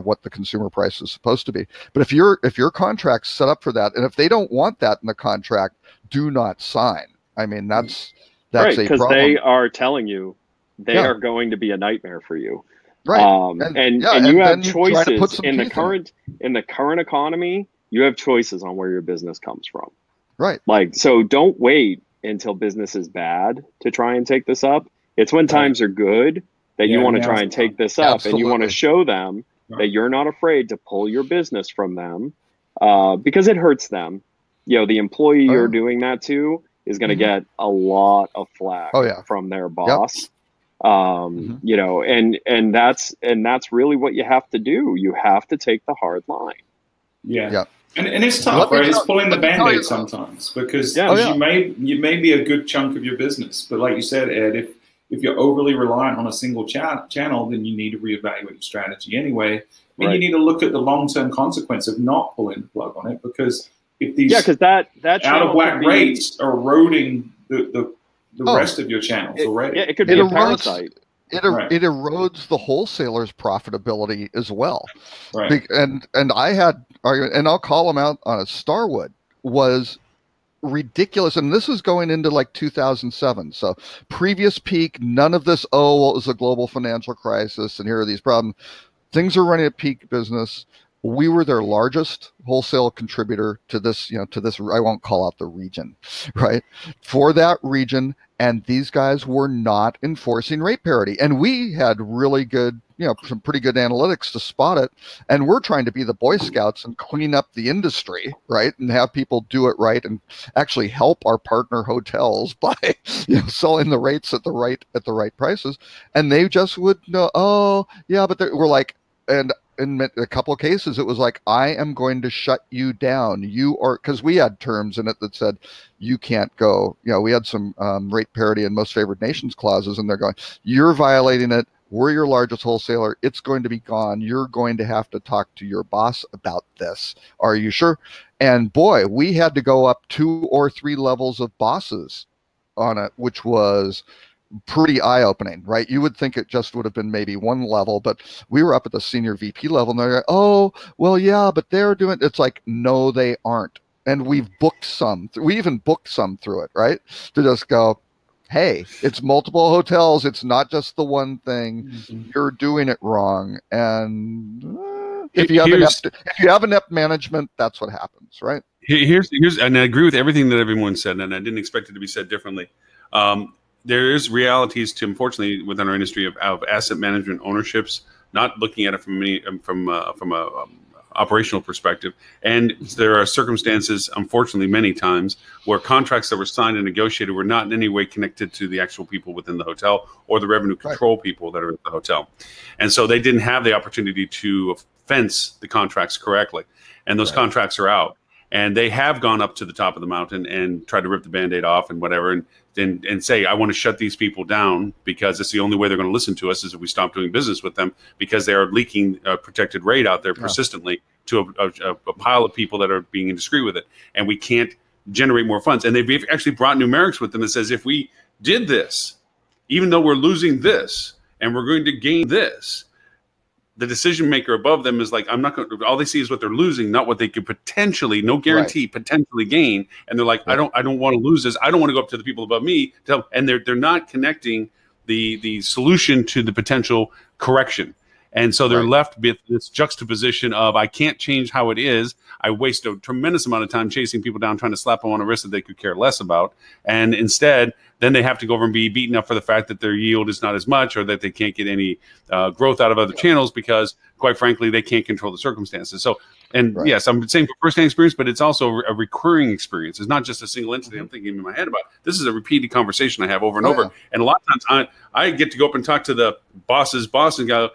what the consumer price is supposed to be. But if your contract's set up for that, and if they don't want that in the contract, do not sign. I mean, that's right, a because problem. they are telling you they are going to be a nightmare for you. Right. And you have choices in the current economy. You have choices on where your business comes from. Right. Like, so don't wait until business is bad to try and take this up. It's when times are good that you want to try and take this up, and you want to show them that you're not afraid to pull your business from them, because it hurts them. The employee you're doing that to is going to get a lot of flack from their boss. And that's really what you have to do. You have to take the hard line. Yeah. And it's tough, right? It's pulling the Band-Aid sometimes, because you may be a good chunk of your business, but like you said, Ed, if you're overly reliant on a single channel, then you need to reevaluate your strategy anyway. You need to look at the long-term consequence of not pulling the plug on it, because if these that out of whack rates are eroding the rest of your channels already. Yeah, it could be a parasite. It erodes the wholesaler's profitability as well. Right. And I had argument, and I'll call them out on it. Starwood was ridiculous, and this is going into like 2007. So previous peak, none of this. Oh, well, it was a global financial crisis, and here are these problems. Things are running at peak business. We were their largest wholesale contributor to this, I won't call out the region, right? For that region, and these guys were not enforcing rate parity. And we had really good, some pretty good analytics to spot it. And we're trying to be the Boy Scouts and clean up the industry, right? And have people do it right and actually help our partner hotels by, selling the rates at the right prices. And they just would know, oh, yeah, but we're like, and in a couple of cases, it was like, I am going to shut you down. You are, because we had terms in it that said you can't go. We had some rate parity and most favored nations clauses, and they're going, you're violating it. We're your largest wholesaler. It's going to be gone. You're going to have to talk to your boss about this. Are you sure? And boy, we had to go up 2 or 3 levels of bosses on it, which was pretty eye-opening, right? You would think it just would have been maybe 1 level, but we were up at the senior VP level, and they're like, oh, well, yeah, but they're doing, it's like, no, they aren't. And we've booked some, we even booked some through it, right? To just go, hey, it's multiple hotels. It's not just the one thing. You're doing it wrong. And if you have inept management, that's what happens, right? Here's, and I agree with everything that everyone said, and I didn't expect it to be said differently. There is realities to, unfortunately, within our industry of asset management ownerships, not looking at it from a operational perspective. And there are circumstances, unfortunately, many times where contracts that were signed and negotiated were not in any way connected to the actual people within the hotel or the revenue control people that are at the hotel. And so they didn't have the opportunity to fence the contracts correctly. And those contracts are out. And they have gone up to the top of the mountain and tried to rip the Band-Aid off and whatever, and say, I want to shut these people down because it's the only way they're going to listen to us is if we stop doing business with them, because they are leaking a protected rate out there persistently to a pile of people that are being indiscreet with it. And we can't generate more funds. And they've actually brought numerics with them that says, if we did this, even though we're losing this and we're going to gain this, the decision maker above them is like, I'm not going to, all they see is what they're losing, not what they could potentially, no guarantee, potentially gain. And they're like, I don't want to lose this. I don't want to go up to the people above me. And they're not connecting the solution to the potential correction. And so they're left with this juxtaposition of, I can't change how it is. I waste a tremendous amount of time chasing people down, trying to slap them on a wrist that they could care less about. And instead, then they have to go over and be beaten up for the fact that their yield is not as much, or that they can't get any growth out of other channels because, quite frankly, they can't control the circumstances. So, and yes, I'm saying for first-hand experience, but it's also a recurring experience. It's not just a single entity I'm thinking in my head about. This is a repeated conversation I have over and over. And a lot of times I get to go up and talk to the boss's boss and go,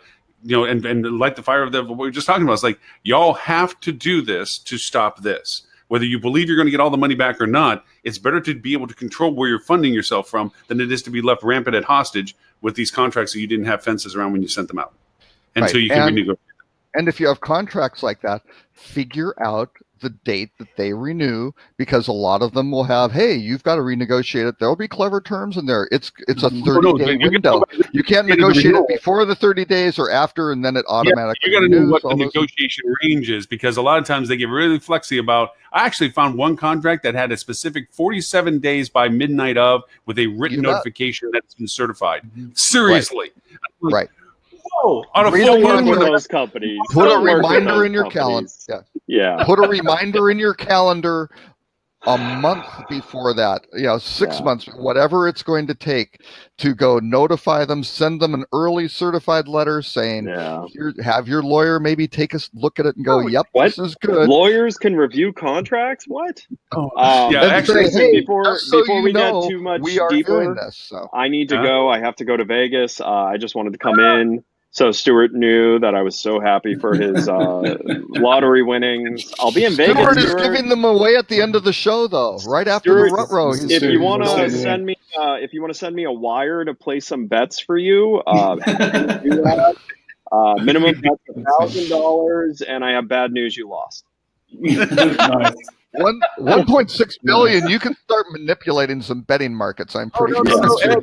and light the fire of what we were just talking about. It's like, y'all have to do this to stop this. Whether you believe you're going to get all the money back or not, it's better to be able to control where you're funding yourself from than it is to be left rampant at hostage with these contracts that you didn't have fences around when you sent them out until you can renegotiate. And if you have contracts like that, figure out the date that they renew, because a lot of them will have, hey, you've got to renegotiate it. There'll be clever terms in there. It's a 30-day window. You can't negotiate it before the 30 days or after, and then it automatically you got to know what the renews. negotiation range is, because a lot of times they get really flexy about. I actually found one contract that had a specific 47 days by midnight of, with a written notification that it's been certified. Seriously, right? Whoa, on a Read full one moon with with those companies. Put a Don't work with reminder those in your companies. calendar. Yeah. Put a reminder in your calendar a month before that, 6 months, whatever it's going to take, to go notify them, send them an early certified letter saying, Here, have your lawyer maybe take a look at it and go, yep, what? This is good. Lawyers can review contracts? What? Actually, say, hey, before we get too much we are deeper, doing this, so. I need to go. I have to go to Vegas. I just wanted to come in. So Stuart knew that I was so happy for his lottery winnings. I'll be in Vegas. Stuart is giving them away at the end of the show, though, right after the rut row. If you want to send me a wire to play some bets for you, minimum bet $1,000, and I have bad news. You lost. Nice. 1.6 billion. You can start manipulating some betting markets. I'm pretty sure. And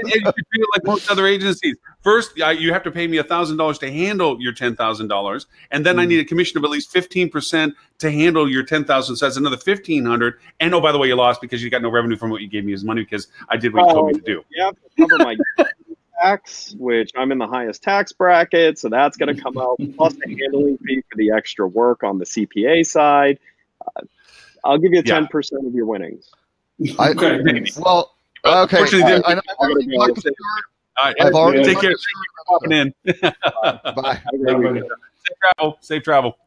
you feel like most other agencies. First, you have to pay me $1,000 to handle your $10,000, and then I need a commission of at least 15% to handle your $10,000. So that's another $1,500. And by the way, you lost because you got no revenue from what you gave me as money, because I did what you told me to do. You have to cover my tax, which I'm in the highest tax bracket, so that's going to come out, plus the handling fee for the extra work on the CPA side. I'll give you 10% of your winnings. Okay. I've already take care. Popping in. Bye. Safe travel.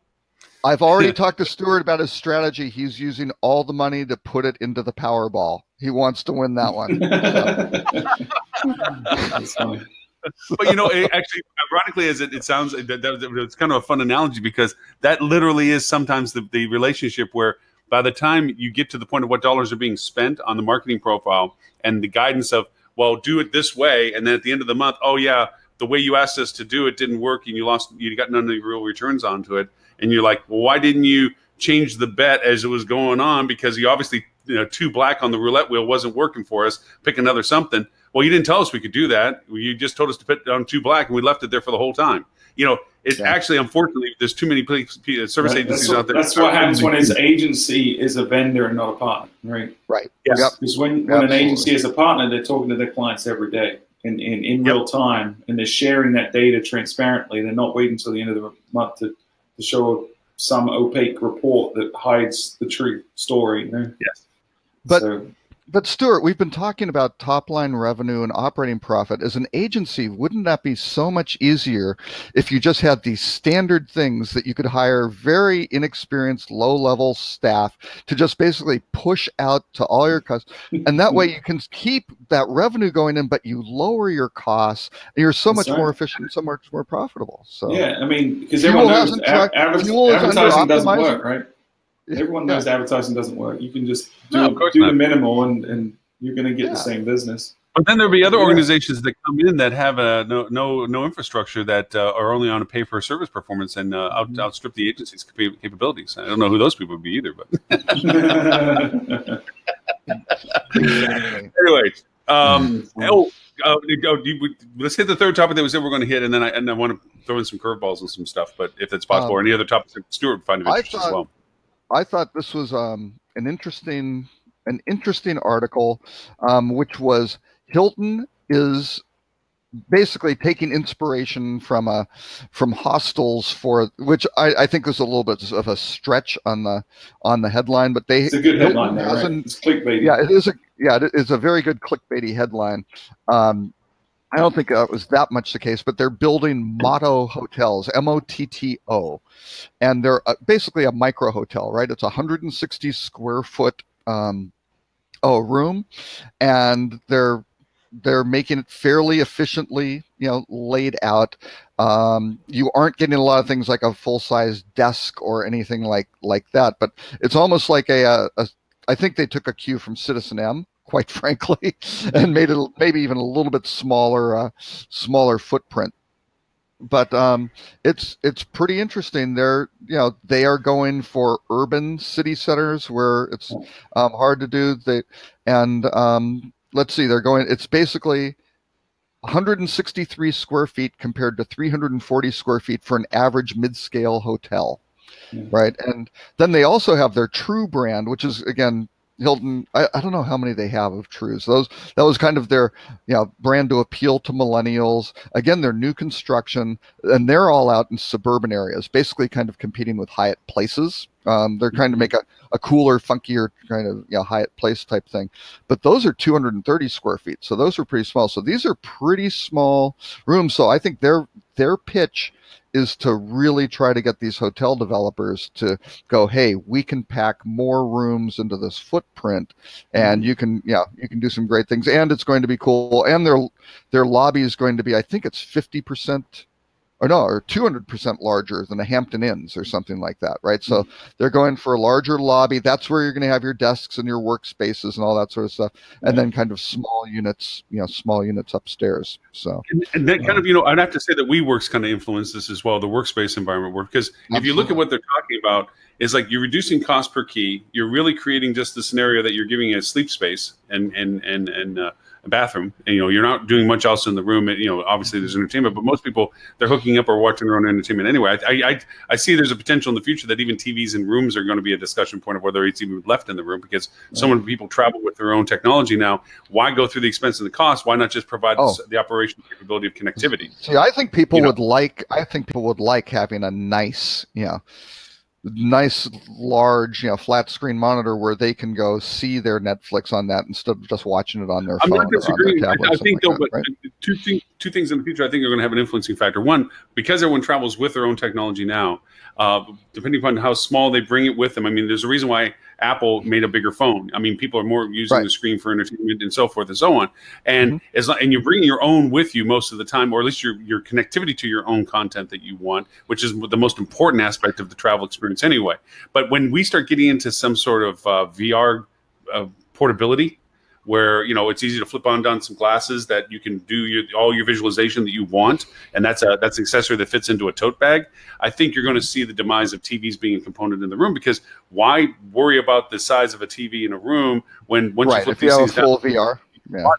I've already talked to Stuart about his strategy. He's using all the money to put it into the Powerball. He wants to win that one. That's funny. But actually, ironically, as it sounds, it's kind of a fun analogy, because that literally is sometimes the relationship where, by the time you get to the point of what dollars are being spent on the marketing profile and the guidance of, well, do it this way, and then at the end of the month, oh yeah, the way you asked us to do it didn't work, and you got none of the real returns onto it, and you're like, well, why didn't you change the bet as it was going on? Because you obviously, 2 black on the roulette wheel wasn't working for us. Pick another something. Well, you didn't tell us we could do that. You just told us to put on 2 black, and we left it there for the whole time. It's actually, unfortunately, there's too many service agencies out there. That's what happens when an agency is a vendor and not a partner, right? Right. Yes. Because when an agency is a partner, they're talking to their clients every day in real time, and they're sharing that data transparently. They're not waiting until the end of the month to show some opaque report that hides the true story. Yes. But Stuart, we've been talking about top line revenue and operating profit. As an agency, wouldn't that be so much easier if you just had these standard things that you could hire very inexperienced, low-level staff to just basically push out to all your customers? And that way you can keep that revenue going in, but you lower your costs, and you're so much more efficient, so much more profitable. So yeah, I mean, because everyone knows advertising doesn't work, right? Everyone knows advertising doesn't work. You can just do the minimal, and you're going to get the same business. But then there'll be other organizations that come in that have no infrastructure, that are only on a pay-for-service performance and outstrip the agency's capabilities. I don't know who those people would be either. But anyways, let's hit the third topic that we said we're going to hit, and then I want to throw in some curveballs and some stuff, but if it's possible, or any other topics that Stuart would find of interest as well. I thought this was an interesting article, which was Hilton is basically taking inspiration from Hostels, for which I think was a little bit of a stretch on the headline, but it's a good headline, right? It's clickbaity. Yeah, it is a very good clickbaity headline. I don't think it was that much the case, but they're building Motto hotels, Motto, and they're basically a micro hotel, right? It's 160 square foot room, and they're making it fairly efficiently, laid out. You aren't getting a lot of things like a full-size desk or anything like that, but it's almost like I think they took a cue from Citizen M, quite frankly, and made it maybe even a little bit smaller footprint. but it's pretty interesting. They are going for urban city centers where it's hard to do. Let's see, it's basically 163 square feet compared to 340 square feet for an average mid-scale hotel, right? And then they also have their True brand, which is, again, Hilton. I don't know how many they have of Trues. That was kind of their brand to appeal to millennials. Again, they're new construction, and they're all out in suburban areas, basically kind of competing with Hyatt Places. They're trying to make a cooler, funkier kind of Hyatt Place type thing. But those are 230 square feet, so those are pretty small. So these are pretty small rooms. So I think their pitch is to really try to get these hotel developers to go, hey, we can pack more rooms into this footprint, and you can do some great things, and it's going to be cool. And their lobby is going to be, I think it's 50% or 200% larger than a Hampton Inns or something like that, right? So they're going for a larger lobby. That's where you're going to have your desks and your workspaces and all that sort of stuff, and then kind of small units upstairs. So and that kind of I'd have to say that WeWork's kind of influenced this as well, the workspace environment work, because if you look at what they're talking about, is like you're reducing cost per key. You're really creating just the scenario that you're giving a sleep space and a bathroom, and you're not doing much else in the room. And obviously there's entertainment, but most people, they're hooking up or watching their own entertainment anyway. I see there's a potential in the future that even TVs in rooms are going to be a discussion point of whether it's even left in the room, because so many people travel with their own technology now. Why go through the expense and the cost? Why not just provide the operational capability of connectivity? See, I think people would like having a nice large flat screen monitor where they can go see their Netflix on that instead of just watching it on their phone. I'm not disagreeing. I think though, but right? two things in the future I think are going to have an influencing factor. One, because everyone travels with their own technology now, depending upon how small they bring it with them. I mean, there's a reason why Apple made a bigger phone. I mean, people are more using the screen for entertainment and so forth and so on. And and you're bringing your own with you most of the time, or at least your connectivity to your own content that you want, which is the most important aspect of the travel experience anyway. But when we start getting into some sort of VR portability, where it's easy to flip on down some glasses that you can do all your visualization that you want, and that's an accessory that fits into a tote bag. I think you're going to see the demise of TVs being a component in the room, because why worry about the size of a TV in a room when once you flip these things down, full VR,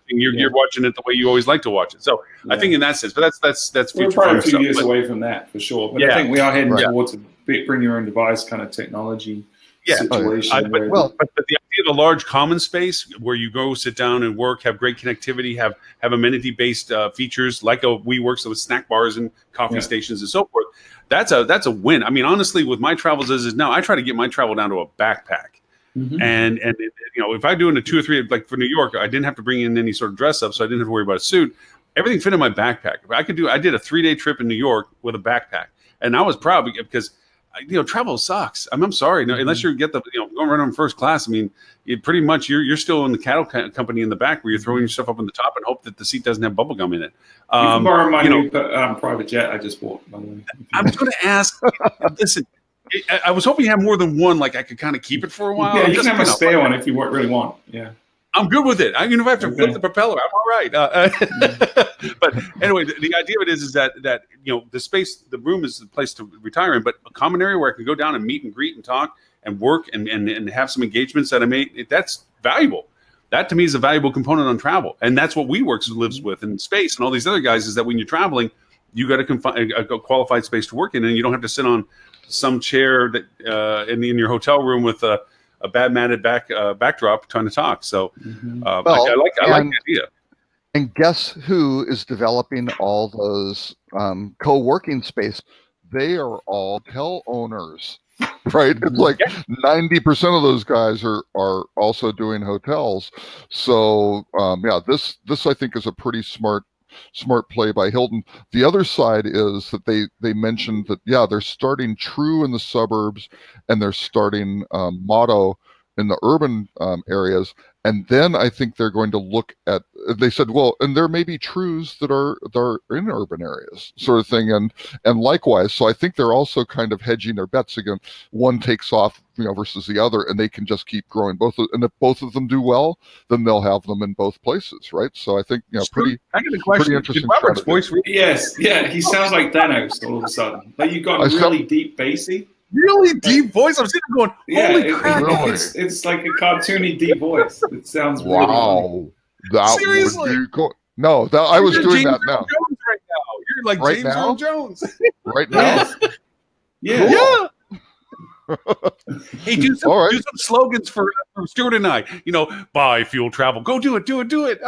you're watching it the way you always like to watch it. So I think in that sense, but that's future. We're probably a few years away from that for sure. But I think we are heading towards a bring your own device kind of technology. Situation. But the idea of a large common space where you go sit down and work, have great connectivity, have amenity-based features like a WeWork, so with snack bars and coffee stations and so forth, that's a win. I mean, honestly, with my travels as is now, I try to get my travel down to a backpack. And if I do in a 2 or 3, like for New York, I didn't have to bring in any sort of dress up, so I didn't have to worry about a suit. Everything fit in my backpack. I did a 3-day trip in New York with a backpack, and I was proud because travel sucks. I'm sorry, unless you get going right on first class. I mean, pretty much you're still in the cattle company in the back where you're throwing your stuff up on the top and hope that the seat doesn't have bubble gum in it. You can borrow my new private jet I just bought. By the way. I was going to ask. Listen, I was hoping you had more than one. Like I could kind of keep it for a while. Yeah, you can have a spare one if you really want. Yeah. I'm good with it. If I have to flip the propeller, I'm all right. But anyway, the idea of it is that the space, the room is the place to retire in, but a common area where I can go down and meet and greet and talk and work and have some engagements that I made, that's valuable. That to me is a valuable component on travel, and that's what WeWorks lives with in space and all these other guys. Is that when you're traveling, you got a qualified space to work in, and you don't have to sit on some chair that in your hotel room with a bad matted backdrop trying to talk. So I like the idea. And guess who is developing all those co-working space? They are all hotel owners, right? It's like 90% of those guys are also doing hotels. So this I think is a pretty smart play by Hilton. The other side is that they mentioned that they're starting True in the suburbs, and they're starting Motto in the urban areas, and then I think they're going to look at. They said, well, and there may be trues that are in urban areas, sort of thing, and likewise. So I think they're also kind of hedging their bets again. One takes off, versus the other, and they can just keep growing both. And if both of them do well, then they'll have them in both places, right? So I think pretty. I got a question. Pretty interesting. Did Robert's voice? Yes, yeah, he sounds like Thanos all of a sudden. Like you got really deep bassy. Really deep voice. I'm sitting there going, holy crap! It's like a cartoony deep voice. It sounds really wow. That Seriously? would be cool. No, I was doing James that now. Earl Jones right now. You're like Right James now? Earl Jones. Right now. Yeah. Hey, do some, All right. do some slogans for Stuart and I. Buy fuel travel. Go do it. Do it.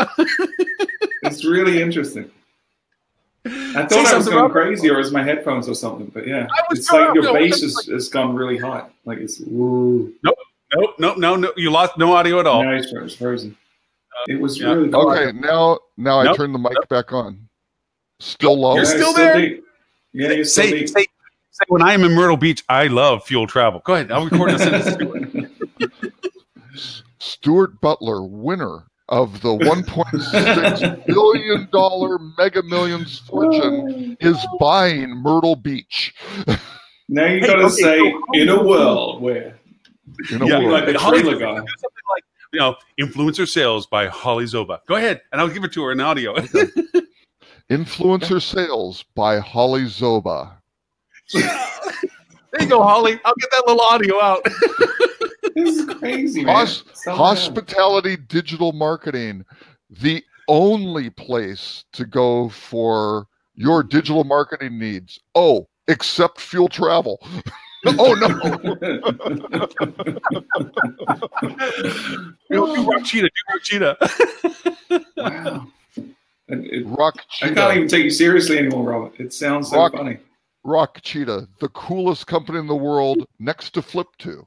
It's really interesting. I thought I was going crazy, or it was my headphones or something. But yeah, it's like your bass has gone really high. Like it's woo. Nope. You lost no audio at all. No, it's frozen. It was really cool. Okay, now I turn the mic back on. Still low. You're still there. Deep. Yeah, you're still deep. Say, when I am in Myrtle Beach, I love fuel travel. Go ahead. I'll record this. Stuart Butler, winner of the $1.6 billion Mega Millions fortune, is buying Myrtle Beach. Now you got to say, in a world where. In a world. Like the trailer guy. Do something like, influencer sales by Holly Zoba. Go ahead, and I'll give it to her in audio. Influencer sales by Holly Zoba. There you go, Holly. I'll get that little audio out. This is crazy, man. Hospitality digital marketing, the only place to go for your digital marketing needs. Oh, except fuel travel. Oh no! Do Rock Cheetah. Wow. Rock Cheetah. I can't even take you seriously anymore, Robert. It sounds so funny. Rock Cheetah, the coolest company in the world, next to Flip2.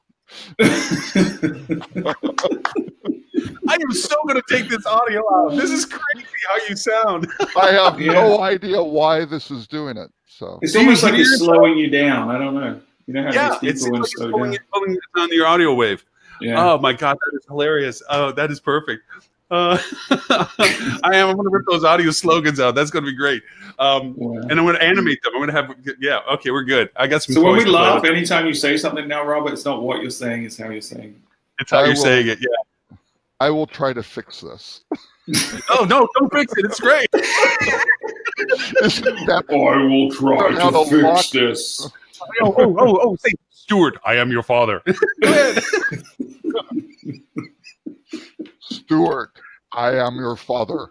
I am so going to take this audio out. This is crazy how you sound. I have no idea why this is doing it. So it's almost like it's slowing you down. I don't know. You know how it seems like it's pulling it on your audio wave. Yeah. Oh my God, that is hilarious. Oh, that is perfect. I'm going to rip those audio slogans out. That's going to be great. And I'm going to animate them. I'm going to have, okay, we're good. I got some. So when we laugh, anytime you say something now, Robert, it's not what you're saying, it's how you're saying it. It's how you're saying it, yeah. I will try to fix this. Oh, no, don't fix it. It's great. I will try to fix this. Say, Stuart, I am your father. Go ahead. Stuart, I am your father.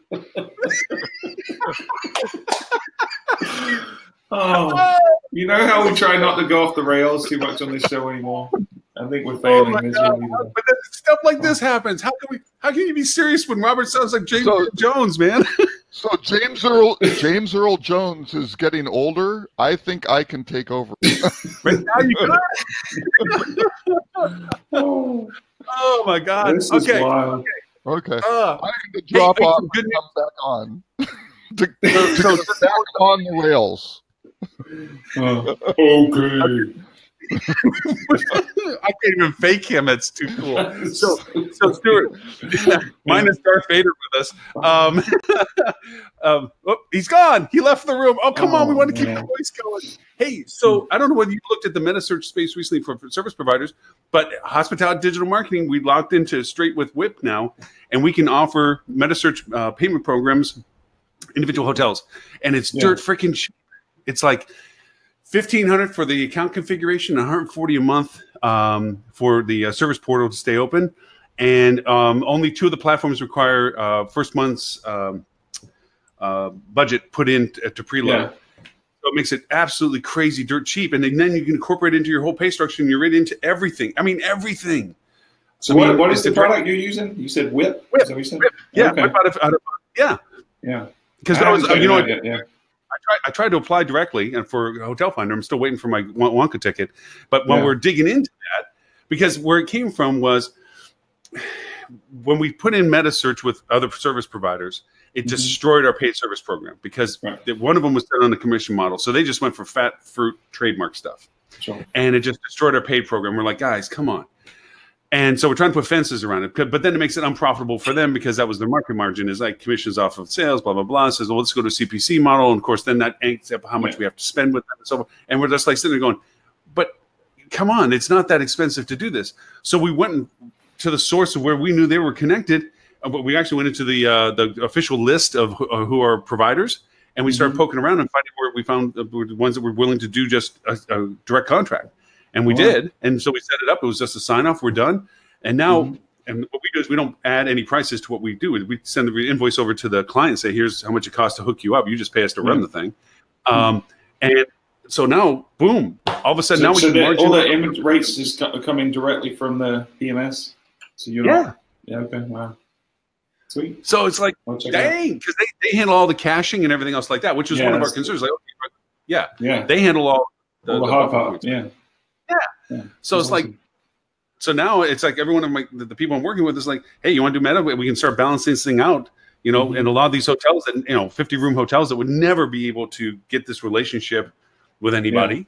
Oh, you know how we try not to go off the rails too much on this show anymore? I think we're failing miserably. But then stuff like this happens. How can you be serious when Robert sounds like James Earl Jones, man? So James Earl Jones is getting older. I think I can take over. Right now you could. Oh my God. This is wild. Okay. I'm going to drop off and come back on. to get back on the rails. Okay. I can't even fake him. It's too cool. So Stuart, minus Darth Vader with us. He's gone. He left the room. Oh, come on. We want to keep the voice going. Hey, so I don't know whether you looked at the metasearch space recently for service providers, but hospitality digital marketing, we locked into straight with WIP now, and we can offer metasearch payment programs, individual hotels, and it's dirt freaking cheap. It's like $1,500 for the account configuration, $140 a month for the service portal to stay open, and only 2 of the platforms require first month's budget put in to preload. Yeah. So it makes it absolutely crazy dirt cheap, and then you can incorporate it into your whole pay structure, and you're right into everything. I mean, everything. So what is the product you're using? You said WIP. WIP. Is that what you said? Yeah. Okay. Yeah. Because I tried to apply directly, and for Hotel Finder, I'm still waiting for my Wonka ticket. But when we're digging into that, because where it came from was when we put in metasearch with other service providers, it destroyed our paid service program because one of them was done on the commission model. So they just went for fat fruit trademark stuff. Sure. And it just destroyed our paid program. We're like, guys, come on. And so we're trying to put fences around it, but then it makes it unprofitable for them because that was their market margin, is like commissions off of sales, blah, blah, blah. Says, well, let's go to a CPC model. And of course, then that ends up how much we have to spend with them and so forth. And we're just like sitting there going, but come on, it's not that expensive to do this. So we went to the source of where we knew they were connected. But we actually went into the official list of who are providers, and we started poking around and finding where we found the ones that were willing to do just a direct contract. And we did. And so we set it up. It was just a sign off. We're done. And now, and what we do is we don't add any prices to what we do. We send the invoice over to the client and say, here's how much it costs to hook you up. You just pay us to run the thing. And so now, boom, all of a sudden, now we can margin. All the image rates is coming directly from the PMS. So you're not, okay, wow. Sweet. So it's like, dang, because they handle all the caching and everything else like that, which was one of our concerns. Like, okay, they handle all the hard part. Yeah. So it's like, so now it's like every one of the people I'm working with is like, hey, you want to do meta? We can start balancing this thing out, you know. And a lot of these hotels that 50-room hotels that would never be able to get this relationship with anybody,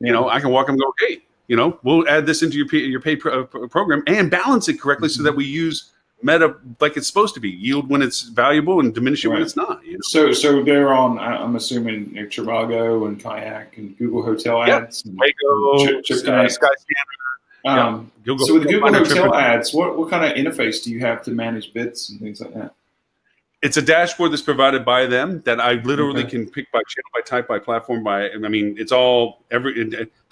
you know, I can walk them and go, hey, you know, we'll add this into your pay program and balance it correctly so that we use meta like it's supposed to be, yield when it's valuable and diminish it when it's not. You know? So they're on, I'm assuming, Trivago and Kayak and Google Hotel ads. Wago, Skyscanner. So with the Google Hotel ads, what kind of interface do you have to manage bids and things like that? It's a dashboard that's provided by them that I literally can pick by channel, by type, by platform, I mean, it's all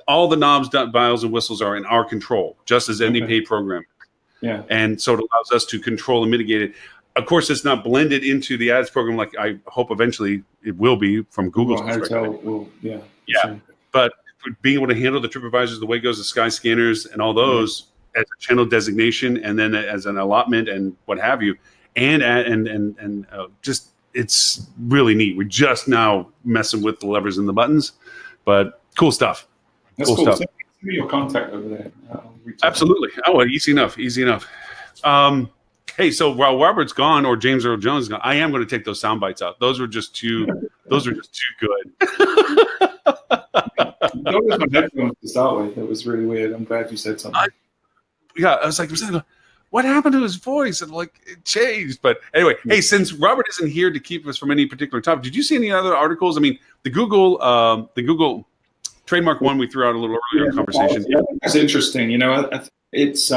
all the knobs, dials, and whistles are in our control, just as any paid program. Yeah, and so it allows us to control and mitigate it. Of course, it's not blended into the ads program like I hope eventually it will be from Google's perspective. But being able to handle the TripAdvisors, the Waygos, the Skyscanners, and all those as a channel designation, and then as an allotment and what have you, and just it's really neat. We're just now messing with the levers and the buttons, but cool stuff. That's cool stuff. Send me your contact over there. Absolutely. Oh, easy enough. Easy enough. Hey, so while Robert's gone or James Earl Jones is gone, I am going to take those sound bites out. Those were just too. Those are just too good. That was my headphones to start with. It was really weird. I'm glad you said something. I was like, what happened to his voice? And like, it changed. But anyway, hey, since Robert isn't here to keep us from any particular topic, did you see any other articles? I mean, the Google trademark one we threw out a little earlier in the conversation. Yeah, that's interesting. You know, it's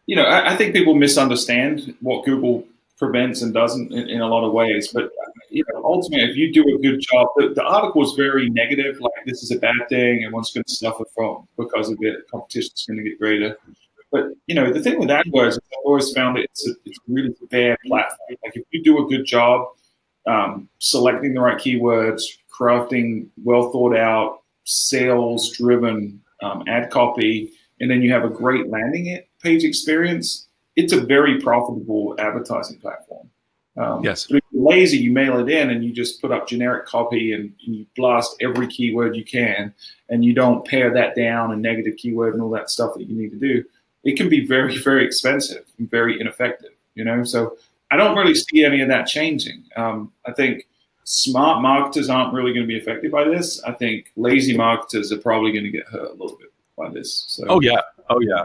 you know, I think people misunderstand what Google prevents and doesn't in a lot of ways. But you know, ultimately, if you do a good job, the article is very negative. Like, this is a bad thing, everyone's going to suffer because of it. Competition is going to get greater. But you know, the thing with AdWords is I've always found it's a really fair platform. Like, if you do a good job selecting the right keywords, crafting well thought out, sales driven ad copy, and then you have a great landing page experience, it's a very profitable advertising platform. Yes. But if you're lazy, you mail it in and you just put up generic copy and you blast every keyword you can, and you don't pare that down and negative keyword and all that stuff that you need to do, it can be very, very expensive and very ineffective, you know? So I don't really see any of that changing. I think smart marketers aren't really going to be affected by this. I think lazy marketers are probably going to get hurt a little bit by this. So, oh yeah.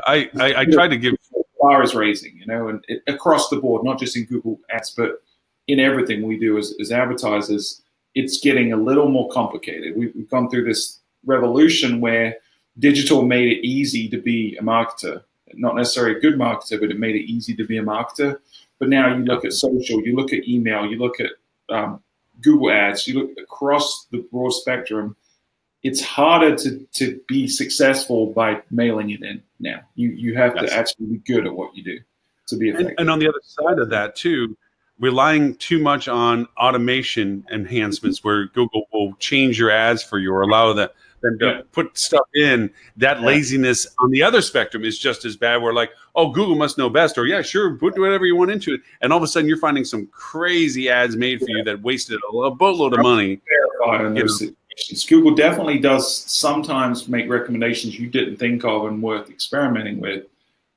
I tried to give bar is raising, you know, and across the board, not just in Google Ads, but in everything we do as advertisers, it's getting a little more complicated. We've gone through this revolution where digital made it easy to be a marketer, not necessarily a good marketer, but it made it easy to be a marketer. But now you look at social, you look at email, you look at Google Ads, you look across the broad spectrum. It's harder to be successful by mailing it in now. You have to actually be good at what you do to be effective. And on the other side of that too, relying too much on automation enhancements where Google will change your ads for you or allow them to put stuff in, that laziness on the other spectrum is just as bad. We're like, oh, Google must know best, or yeah, sure, put whatever you want into it. And all of a sudden you're finding some crazy ads made for you that wasted a boatload of money. Google definitely does sometimes make recommendations you didn't think of and worth experimenting with,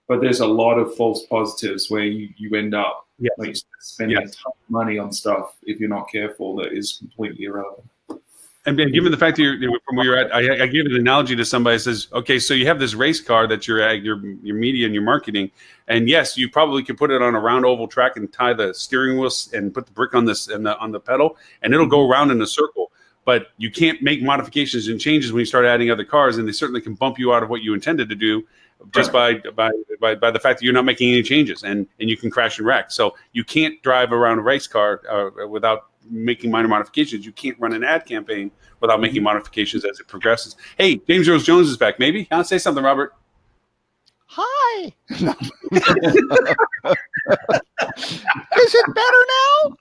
but there's a lot of false positives where you end up like spending a ton of money on stuff if you're not careful that is completely irrelevant. And given the fact that you're from where you're at, I gave an analogy to somebody that says, okay, so you have this race car that your media and your marketing, and yes, you probably could put it on a round oval track and tie the steering wheel and put the brick on this and on the pedal, and it'll go around in a circle. But you can't make modifications and changes when you start adding other cars, and they certainly can bump you out of what you intended to do just by the fact that you're not making any changes, and you can crash and wreck. So you can't drive around a race car without making minor modifications. You can't run an ad campaign without making modifications as it progresses. Hey, James Earl Jones is back. Maybe I'll say something, Robert. Hi. Is it better now?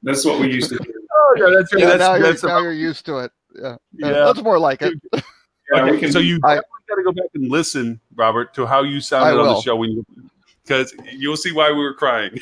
That's what we used to do. Oh, yeah, that's right. Yeah, That's now you're used to it. Yeah, Yeah. That's more like it. Yeah, Okay, so you definitely got to go back and listen, Robert, to how you sounded on the show because you'll see why we were crying.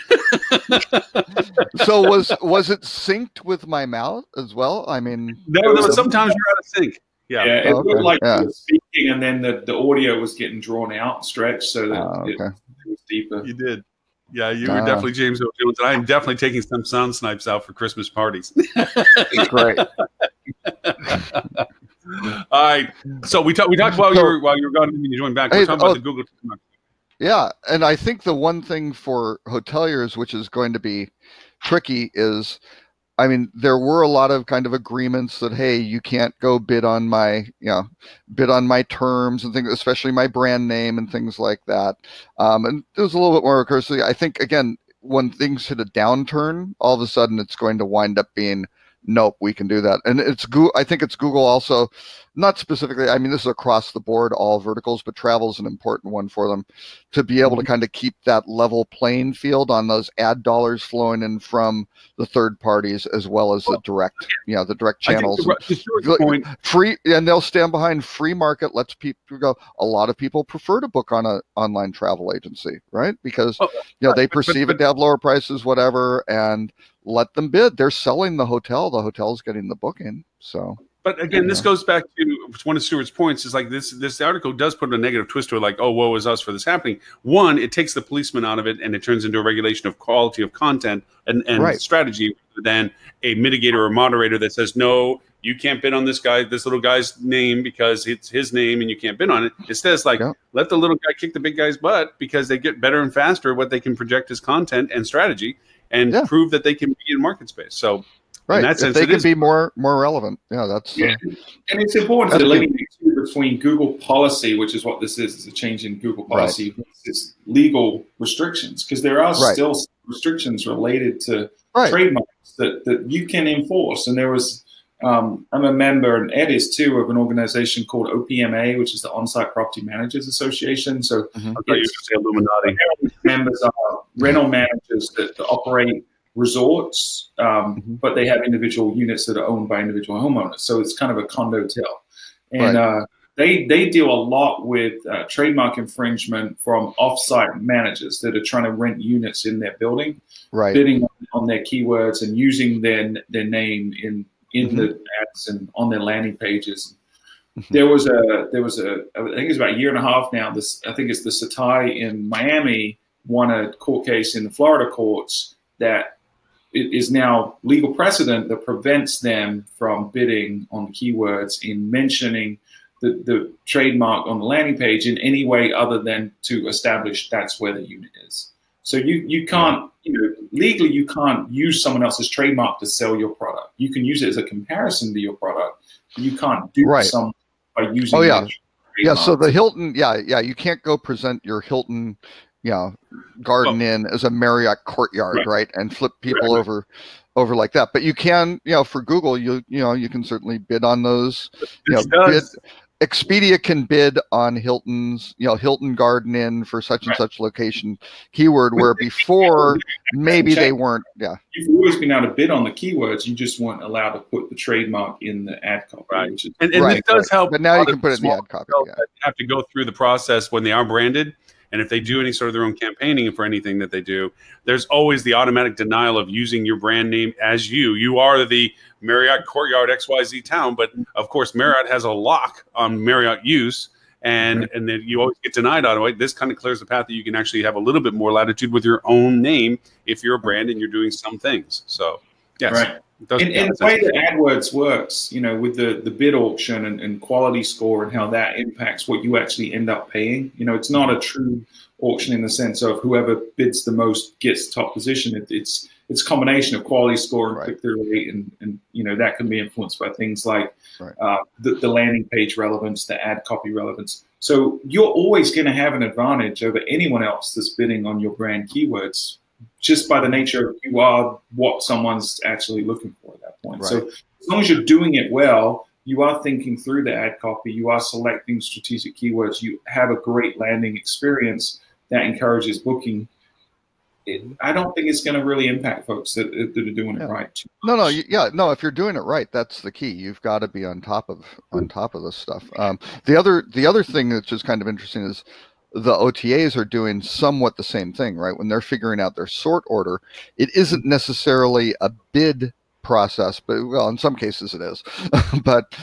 So was it synced with my mouth as well? I mean, No, sometimes you're out of sync. Yeah. It Okay. looked like Yeah. you were speaking, and then the audio was getting drawn out and stretched, so that okay. it was deeper. You did. Yeah, you were definitely James Earl Jones, and I'm definitely taking some sound snipes out for Christmas parties. Great. All right. So we talked while you were gone and you joined back. We're talking about the Google. Yeah, and I think the one thing for hoteliers, which is going to be tricky, is, I mean, there were a lot of kind of agreements that, hey, you can't go bid on my terms and things, especially my brand name and things like that. And there's a little bit more recursive. I think, again, when things hit a downturn, all of a sudden it's going to wind up being, nope, we can do that. And it's Google. I think it's Google also, not specifically. I mean, this is across the board, all verticals, but travel is an important one for them to be able to kind of keep that level playing field on those ad dollars flowing in from the third parties as well as the direct, the direct channels. Point. Free, and they'll stand behind free market. Lets people go. A lot of people prefer to book on an online travel agency, right? Because they perceive it to have lower prices, whatever, and let them bid. They're selling the hotel. The hotel's getting the booking. So. But again, this goes back to one of Stuart's points is like this article does put a negative twist to it, like, oh, woe is us for this happening. One, it takes the policeman out of it and it turns into a regulation of quality of content and strategy than a mitigator or moderator that says, no, you can't bid on this little guy's name because it's his name and you can't bid on it. Instead, it's like, let the little guy kick the big guy's butt because they get better and faster at what they can project as content and strategy and prove that they can be in market space. So, right, if they can be more relevant, that's and it's important to delineate between Google policy, which is what this is a change in Google policy, versus legal restrictions, because there are still restrictions related to trademarks that you can enforce. And there was, I'm a member, and Ed is too, of an organization called OPMA, which is the On-Site Property Managers Association. So I thought you were going to say Illuminati. Members are rental managers that operate resorts, but they have individual units that are owned by individual homeowners. So it's kind of a condo-tel. And they deal a lot with trademark infringement from off-site managers that are trying to rent units in their building, bidding on their keywords and using their name in the ads and on their landing pages. There was a I think it's about a year and a half now. I think it's the Satai in Miami won a court case in the Florida courts that it is now legal precedent that prevents them from bidding on the keywords in mentioning the trademark on the landing page in any way other than to establish that's where the unit is. So you can't, legally you can't use someone else's trademark to sell your product. You can use it as a comparison to your product. You can't do something by using trademark. So the Hilton, you can't go present your Hilton Garden Inn as a Marriott Courtyard, right? And flip people over like that. But you can, for Google, you can certainly bid on those. Expedia can bid on Hilton's, Hilton Garden Inn for such and such location keyword, where before maybe they weren't. Yeah, you've always been able to bid on the keywords. You just weren't allowed to put the trademark in the ad copy. Right. And this does help. But now you can put it in the ad copy. Have to go through the process when they are branded. And if they do any sort of their own campaigning for anything that they do, there's always the automatic denial of using your brand name as you. You are the Marriott Courtyard XYZ town, but of course Marriott has a lock on Marriott use, and then you always get denied on it. This kind of clears the path that you can actually have a little bit more latitude with your own name if you're a brand and you're doing some things. So Yes. Right. In the way that AdWords works, you know, with the bid auction and quality score and how that impacts what you actually end up paying. You know, it's not a true auction in the sense of whoever bids the most gets the top position. It's a combination of quality score and click-through rate, and you know, that can be influenced by things like the landing page relevance, the ad copy relevance. So you're always going to have an advantage over anyone else that's bidding on your brand keywords, just by the nature of you are what someone's actually looking for at that point. So as long as you're doing it well, you are thinking through the ad copy, you are selecting strategic keywords, you have a great landing experience that encourages booking. I don't think it's going to really impact folks that are doing it right. No. If you're doing it right, that's the key. You've got to be on top of this stuff. The other thing that's just kind of interesting is the OTAs are doing somewhat the same thing, right? When they're figuring out their sort order, it isn't necessarily a bid process, but well, in some cases it is. But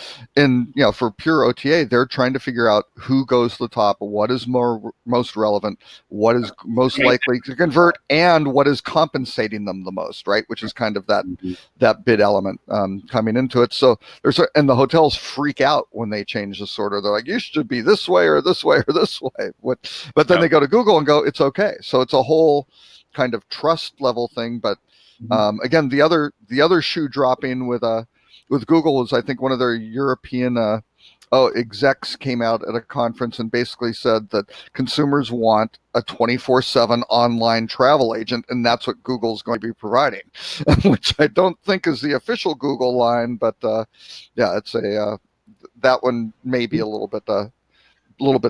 for pure OTA, they're trying to figure out who goes to the top, what is most relevant, what is most likely to convert, and what is compensating them the most, right? Which is kind of that bid element coming into it. So and the hotels freak out when they change the sorter. They're like, you should be this way or this way or this way. But then they go to Google and go, it's okay. So it's a whole kind of trust level thing, but again, the other shoe dropping with Google was, I think, one of their European execs came out at a conference and basically said that consumers want a 24/7 online travel agent, and that's what Google's going to be providing, which I don't think is the official Google line, but it's that one may be a little bit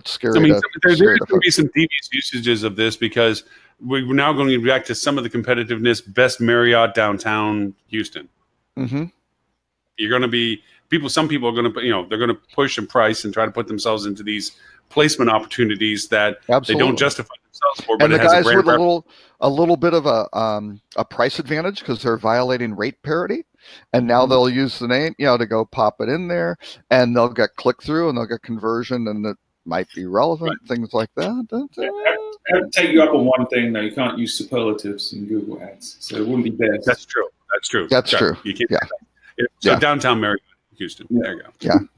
scary. I mean, there's going to be some devious usages of this, because we're now going to be back to some of the competitiveness. Best Marriott downtown Houston. You're going to be some people are going to, they're going to push and price and try to put themselves into these placement opportunities that they don't justify themselves for. But and the guys with a little bit of a price advantage because they're violating rate parity. And now they'll use the name, to go pop it in there, and they'll get click through and they'll get conversion, and it might be relevant, things like that. I have to take you up on one thing, though. You can't use superlatives in Google Ads, so it wouldn't be best. That's true. That's true. You can't. So downtown Marriott, Houston. There you go.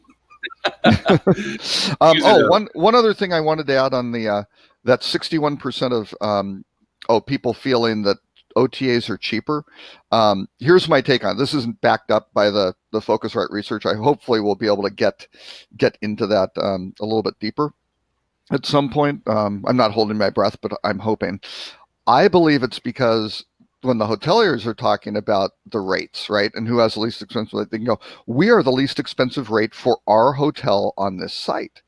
One other thing I wanted to add on the that 61% of people feeling that OTAs are cheaper. Here's my take on it. This isn't backed up by the Focusrite research. I hopefully will be able to get into that a little bit deeper at some point. I'm not holding my breath, but I'm hoping. I believe it's because when the hoteliers are talking about the rates, right, and who has the least expensive rate, they can go, we are the least expensive rate for our hotel on this site.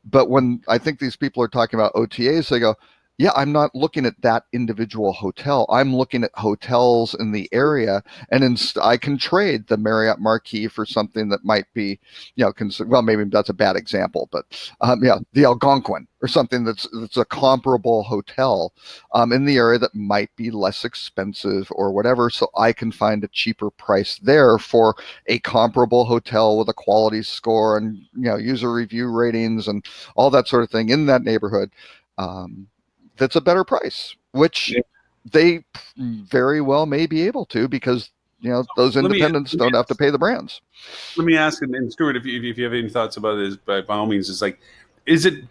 But when I think these people are talking about OTAs, they go, yeah, I'm not looking at that individual hotel. I'm looking at hotels in the area, and I can trade the Marriott Marquis for something that might be, well, maybe that's a bad example, but the Algonquin or something that's a comparable hotel in the area that might be less expensive or whatever. So I can find a cheaper price there for a comparable hotel with a quality score and user review ratings and all that sort of thing in that neighborhood. That's a better price, which they very well may be able to, because those independents don't have to pay the brands. Let me ask, and Stuart, if you have any thoughts about this, by all means, it's like, is it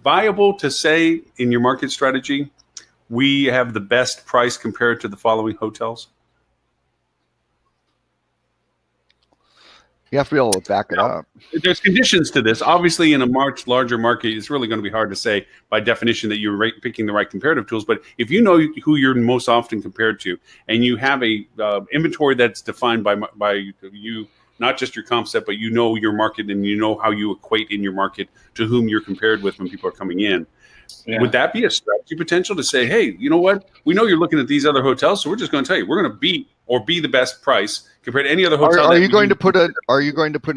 viable to say in your market strategy, we have the best price compared to the following hotels? You have to be able to back it up. There's conditions to this. Obviously, in a much larger market, it's really going to be hard to say by definition that you're picking the right comparative tools. But if you know who you're most often compared to, and you have a inventory that's defined by you, not just your comp set, but your market, and how you equate in your market to whom you're compared with when people are coming in. Yeah. Would that be a strategy potential to say, hey, you know what? We know you're looking at these other hotels, so we're just going to tell you we're going to beat or be the best price compared to any other hotel. Are you going to put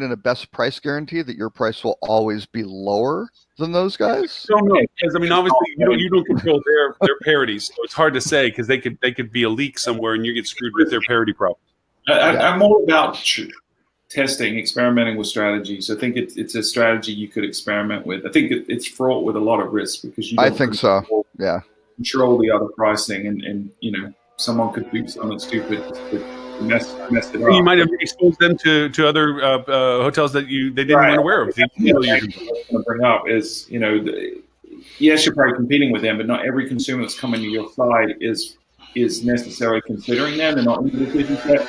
in a best price guarantee that your price will always be lower than those guys? I don't know, because obviously you don't control their parities, so it's hard to say, because they could be a leak somewhere and you get screwed with their parity problem. I'm all about testing, experimenting with strategies. I think it's a strategy you could experiment with. I think it's fraught with a lot of risk, because you don't control the other pricing, and someone could do something stupid mess it You up. might have exposed them to other hotels that they didn't weren't aware of. What I'm going to bring up is, yes, you're probably competing with them, but not every consumer that's coming to your site is necessarily considering them. They're not in the decision set.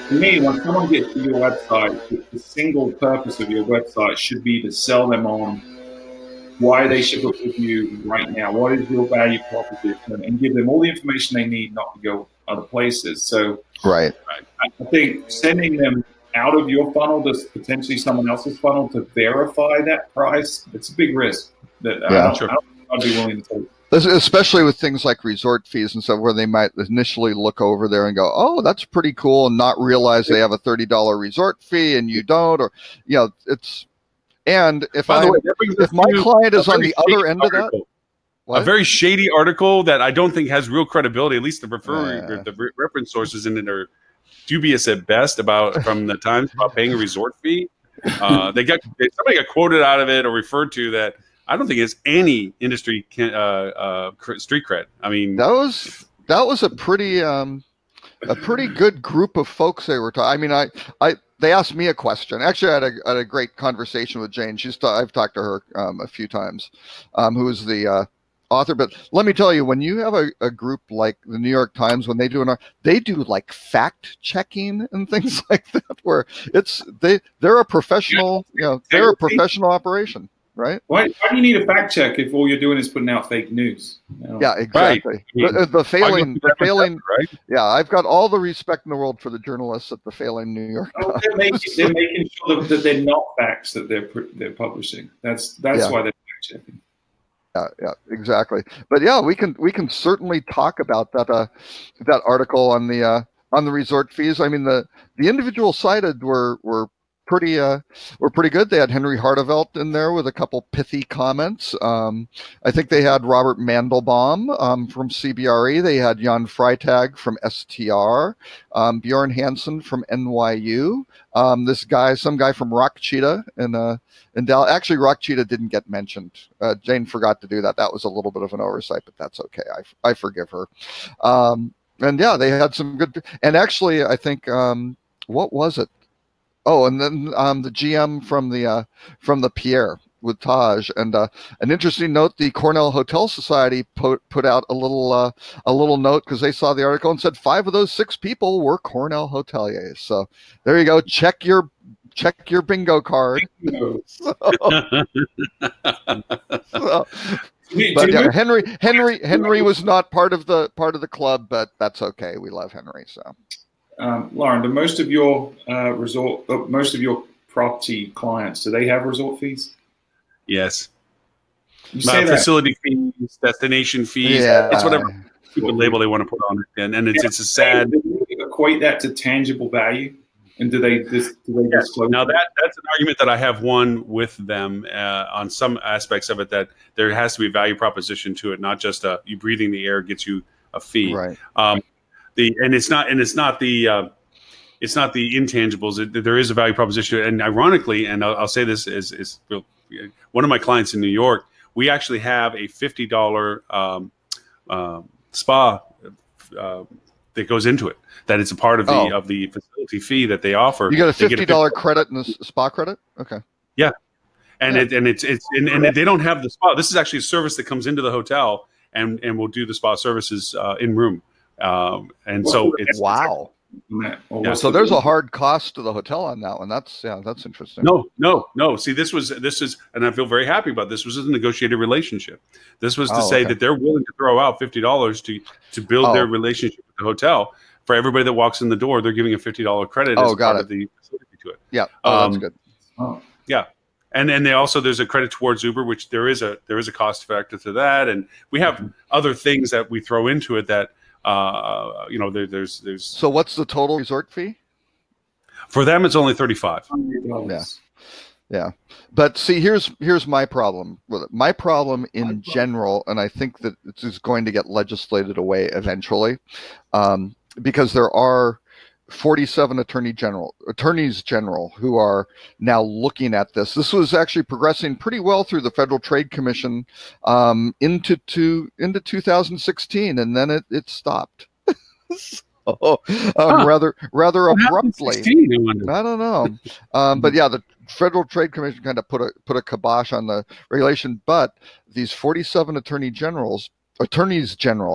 For me, when someone gets to your website, the single purpose of your website should be to sell them on why they should book with you right now. What is your value proposition? And give them all the information they need not to go other places. So Right. I think sending them out of your funnel to potentially someone else's funnel to verify that price, it's a big risk that I'd be willing to take. Especially with things like resort fees and stuff, where they might initially look over there and go, "Oh, that's pretty cool," and not realize they have a $30 resort fee and you don't, or it's. And if my client is on the other end of that, a very shady article that I don't think has real credibility. At least the reference sources in it are dubious at best from the Times about paying a resort fee. Somebody got quoted out of it or referred to that. I don't think it's any industry street cred. I mean, that was a pretty good group of folks they were talking. I mean, they asked me a question. Actually, I had a great conversation with Jane. I've talked to her a few times, who is the author. But let me tell you, when you have a group like the New York Times, when they do like fact checking and things like that, where they're a professional, they're a professional operation. Right? Why do you need a fact check if all you're doing is putting out fake news? Yeah, exactly. Right. The failing, right? Yeah, I've got all the respect in the world for the journalists at the failing New York Times. They're making sure that they're not facts that they're publishing. That's why they're fact checking. Yeah, exactly. But yeah, we can certainly talk about that article on the resort fees. I mean, the individual cited were pretty good. They had Henry Hartevelt in there with a couple pithy comments. I think they had Robert Mandelbaum from CBRE. They had Jan Freitag from STR, Bjorn Hansen from NYU. Some guy from Rock Cheetah in Dallas. Actually, Rock Cheetah didn't get mentioned. Jane forgot to do that. That was a little bit of an oversight, but that's okay. I forgive her. And yeah, they had some good. And actually, I think what was it? Oh, and then the GM from the Pierre with Taj, and an interesting note: the Cornell Hotel Society put out a little note because they saw the article and said 5 of those 6 people were Cornell hoteliers. So there you go. Check your bingo card. But yeah, Henry was not part of the club, but that's okay. We love Henry. So. Lauren, do most of your property clients, do they have resort fees? Yes. Facility fees, destination fees. Yeah. It's whatever stupid label they want to put on it, and it's a sad. Do they equate that to tangible value, and do they disclose? Now that's an argument that I have won with them on some aspects of it, that there has to be a value proposition to it, not just you breathing the air gets you a fee. Right. It's not the intangibles. There is a value proposition, and ironically, and I'll say this is one of my clients in New York. We actually have a $50 spa that goes into it. That it's a part of the facility fee that they offer. You get a $50 credit in the spa credit. Okay. Yeah, and they don't have the spa. This is actually a service that comes into the hotel, and we'll do the spa services in room. So it's wow. Yeah, so there's a hard cost to the hotel on that one. That's interesting. No. See, this is, and I feel very happy about this. Was a negotiated relationship. This was to say that they're willing to throw out $50 to build their relationship with the hotel. For everybody that walks in the door, they're giving a $50 credit as part of the facility to it. Yeah, that's good. Yeah. And they also, there's a credit towards Uber, which there is a cost factor to that, and we have other things that we throw into it that. There's. So what's the total resort fee? For them, it's only $35. Yeah. But see, here's my problem with it. My problem in general, and I think that it is going to get legislated away eventually, because there are 47 attorneys general who are now looking at this. This was actually progressing pretty well through the Federal Trade Commission into 2016, and then it stopped. rather abruptly. 16, I wonder. I don't know. But yeah, the Federal Trade Commission kind of put a kibosh on the regulation. But these 47 attorneys general,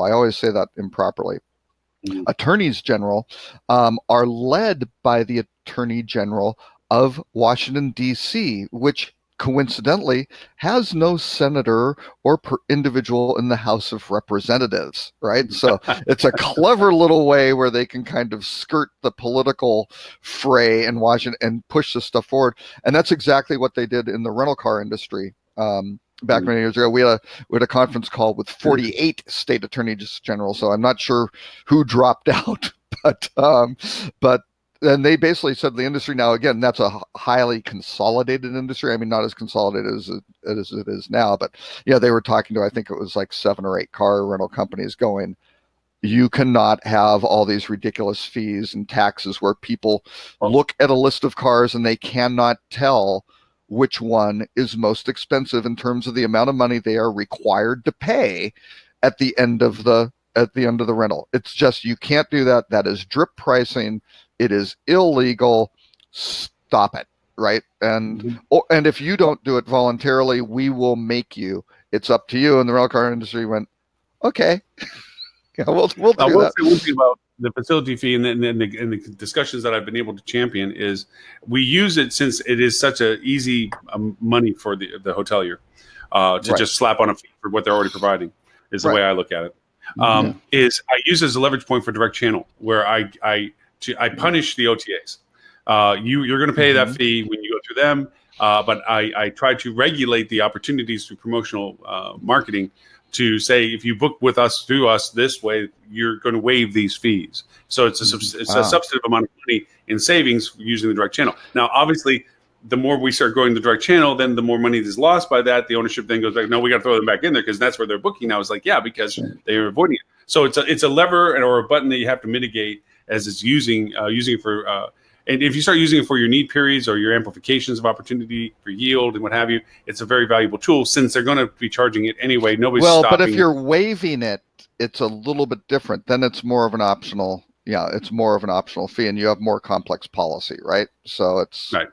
I always say that improperly. Attorneys general are led by the Attorney General of Washington, D.C., which coincidentally has no senator or individual in the House of Representatives, right? So it's a clever little way where they can kind of skirt the political fray in Washington and push this stuff forward. And that's exactly what they did in the rental car industry. Back many years ago, we had a conference call with 48 state attorneys general. So I'm not sure who dropped out, but then they basically said the industry now, again, that's a highly consolidated industry. I mean, not as consolidated as it is now, but yeah, they were talking to, I think it was like 7 or 8 car rental companies going, you cannot have all these ridiculous fees and taxes where people look at a list of cars and they cannot tell which one is most expensive in terms of the amount of money they are required to pay at the end of the rental. It's just, you can't do that. That is drip pricing. It is illegal. Stop it, right? And and if you don't do it voluntarily, we will make you. It's up to you. And the rental car industry went, okay, yeah, we'll do that. I will say one thing about the facility fee and the discussions that I've been able to champion is we use it since it is such a easy money for the hotelier to just slap on a fee for what they're already providing is the way I look at it. Is I use it as a leverage point for direct channel where I punish the OTAs. You're going to pay that fee when you go through them, but I try to regulate the opportunities through promotional marketing to say, if you book with us through us this way, you're going to waive these fees. So it's a substantive amount of money in savings using the direct channel. Now, obviously, the more we start growing the direct channel, then the more money is lost by that. The ownership then goes back, no, we got to throw them back in there because that's where they're booking now. It's like, yeah, because they're avoiding it. So it's a lever or a button that you have to mitigate as it's using it for and if you start using it for your need periods or your amplifications of opportunity for yield and what have you, it's a very valuable tool since they're going to be charging it anyway. Nobody's stopping. But if you're waiving it, it's a little bit different. Then it's more of an optional. Yeah, it's more of an optional fee, and you have more complex policy, right? So it's right.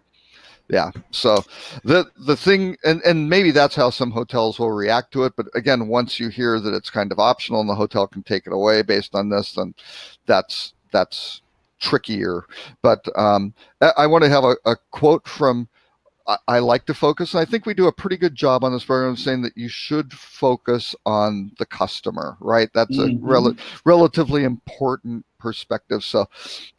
Yeah. So the thing, and maybe that's how some hotels will react to it. But again, once you hear that it's kind of optional and the hotel can take it away based on this, then that's trickier. But I want to have a quote from, I like to focus, and I think we do a pretty good job on this program saying that you should focus on the customer, right? That's a relatively important perspective. So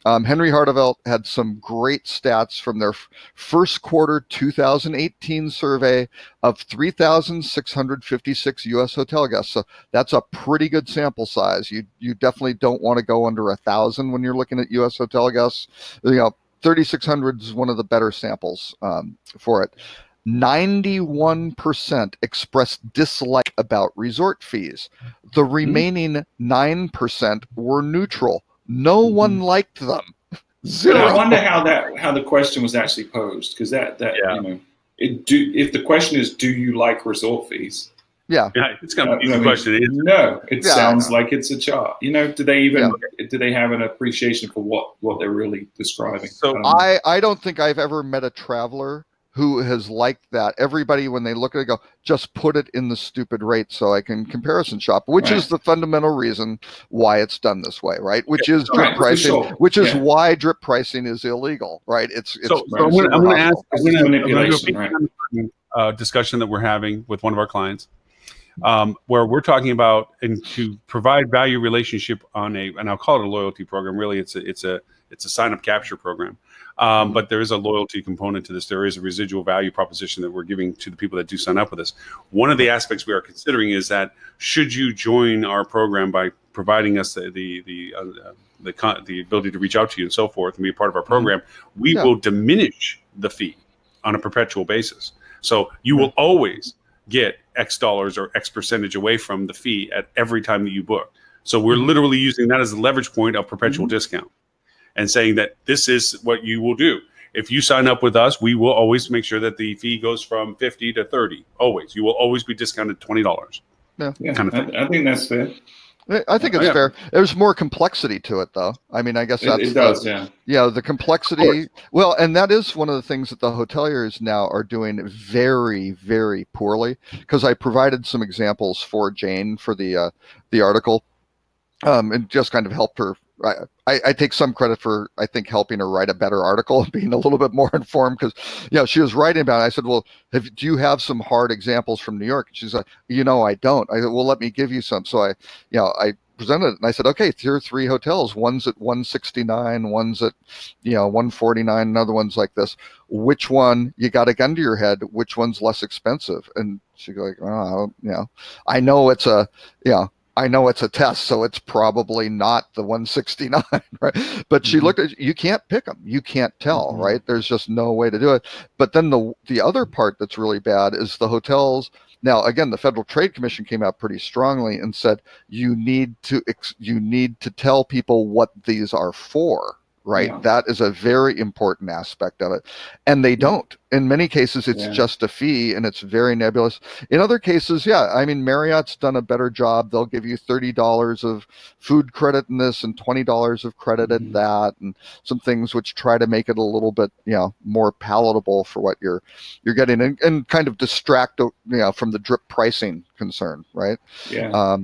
Henry Hartevelt had some great stats from their first quarter 2018 survey of 3,656 U.S. hotel guests. So that's a pretty good sample size. You definitely don't want to go under 1,000 when you're looking at U.S. hotel guests. 3,600 is one of the better samples for it. 91% expressed dislike about resort fees. The remaining 9% were neutral. No one liked them. Zero. I wonder how the question was actually posed, because if the question is, do you like resort fees? Yeah, it's kind of an easy question. No, it sounds like it's a chart. Do they have an appreciation for what they're really describing? So I don't think I've ever met a traveler who has liked that. Everybody, when they look at it, go, just put it in the stupid rate so I can comparison shop, which is the fundamental reason why it's done this way, right? Which is drip pricing, which is why drip pricing is illegal, right? I'm going to ask a discussion that we're having with one of our clients, where we're talking about and to provide value relationship on and I'll call it a loyalty program. Really, it's a sign-up capture program. But there is a loyalty component to this. There is a residual value proposition that we're giving to the people that do sign up with us. One of the aspects we are considering is that should you join our program by providing us the ability to reach out to you and so forth and be a part of our program, we will diminish the fee on a perpetual basis. So you will always get X dollars or X percentage away from the fee at every time that you book. So we're literally using that as a leverage point of perpetual discount. And saying that this is what you will do. If you sign up with us, we will always make sure that the fee goes from 50 to 30. Always. You will always be discounted $20. Yeah, kind of thing. I think that's fair. I think it's fair. There's more complexity to it, though. I mean, I guess that's it does, yeah. Yeah, the complexity. Well, and that is one of the things that the hoteliers now are doing very, very poorly. Because I provided some examples for Jane for the article, and just kind of helped her. I take some credit for, I think, helping her write a better article and being a little bit more informed, because she was writing about it. I said, well, do you have some hard examples from New York? And she's like, I don't. I said, well, let me give you some. So I presented it, and I said, okay, here are 3 hotels. One's at 169, one's at 149, another one's like this. Which one, you got a gun to your head, which one's less expensive? And she's like, I know it's a test, so it's probably not the 169, right? But she looked at, you can't pick them. You can't tell, right? There's just no way to do it. But then the other part that's really bad is the hotels. Now, again, the Federal Trade Commission came out pretty strongly and said, you need to tell people what these are for. Right. Yeah. That is a very important aspect of it. And they don't. In many cases, it's just a fee, and it's very nebulous. In other cases, I mean, Marriott's done a better job. They'll give you $30 of food credit in this and $20 of credit at that, and some things which try to make it a little bit, more palatable for what you're getting, and kind of distract, from the drip pricing concern. Right. Yeah.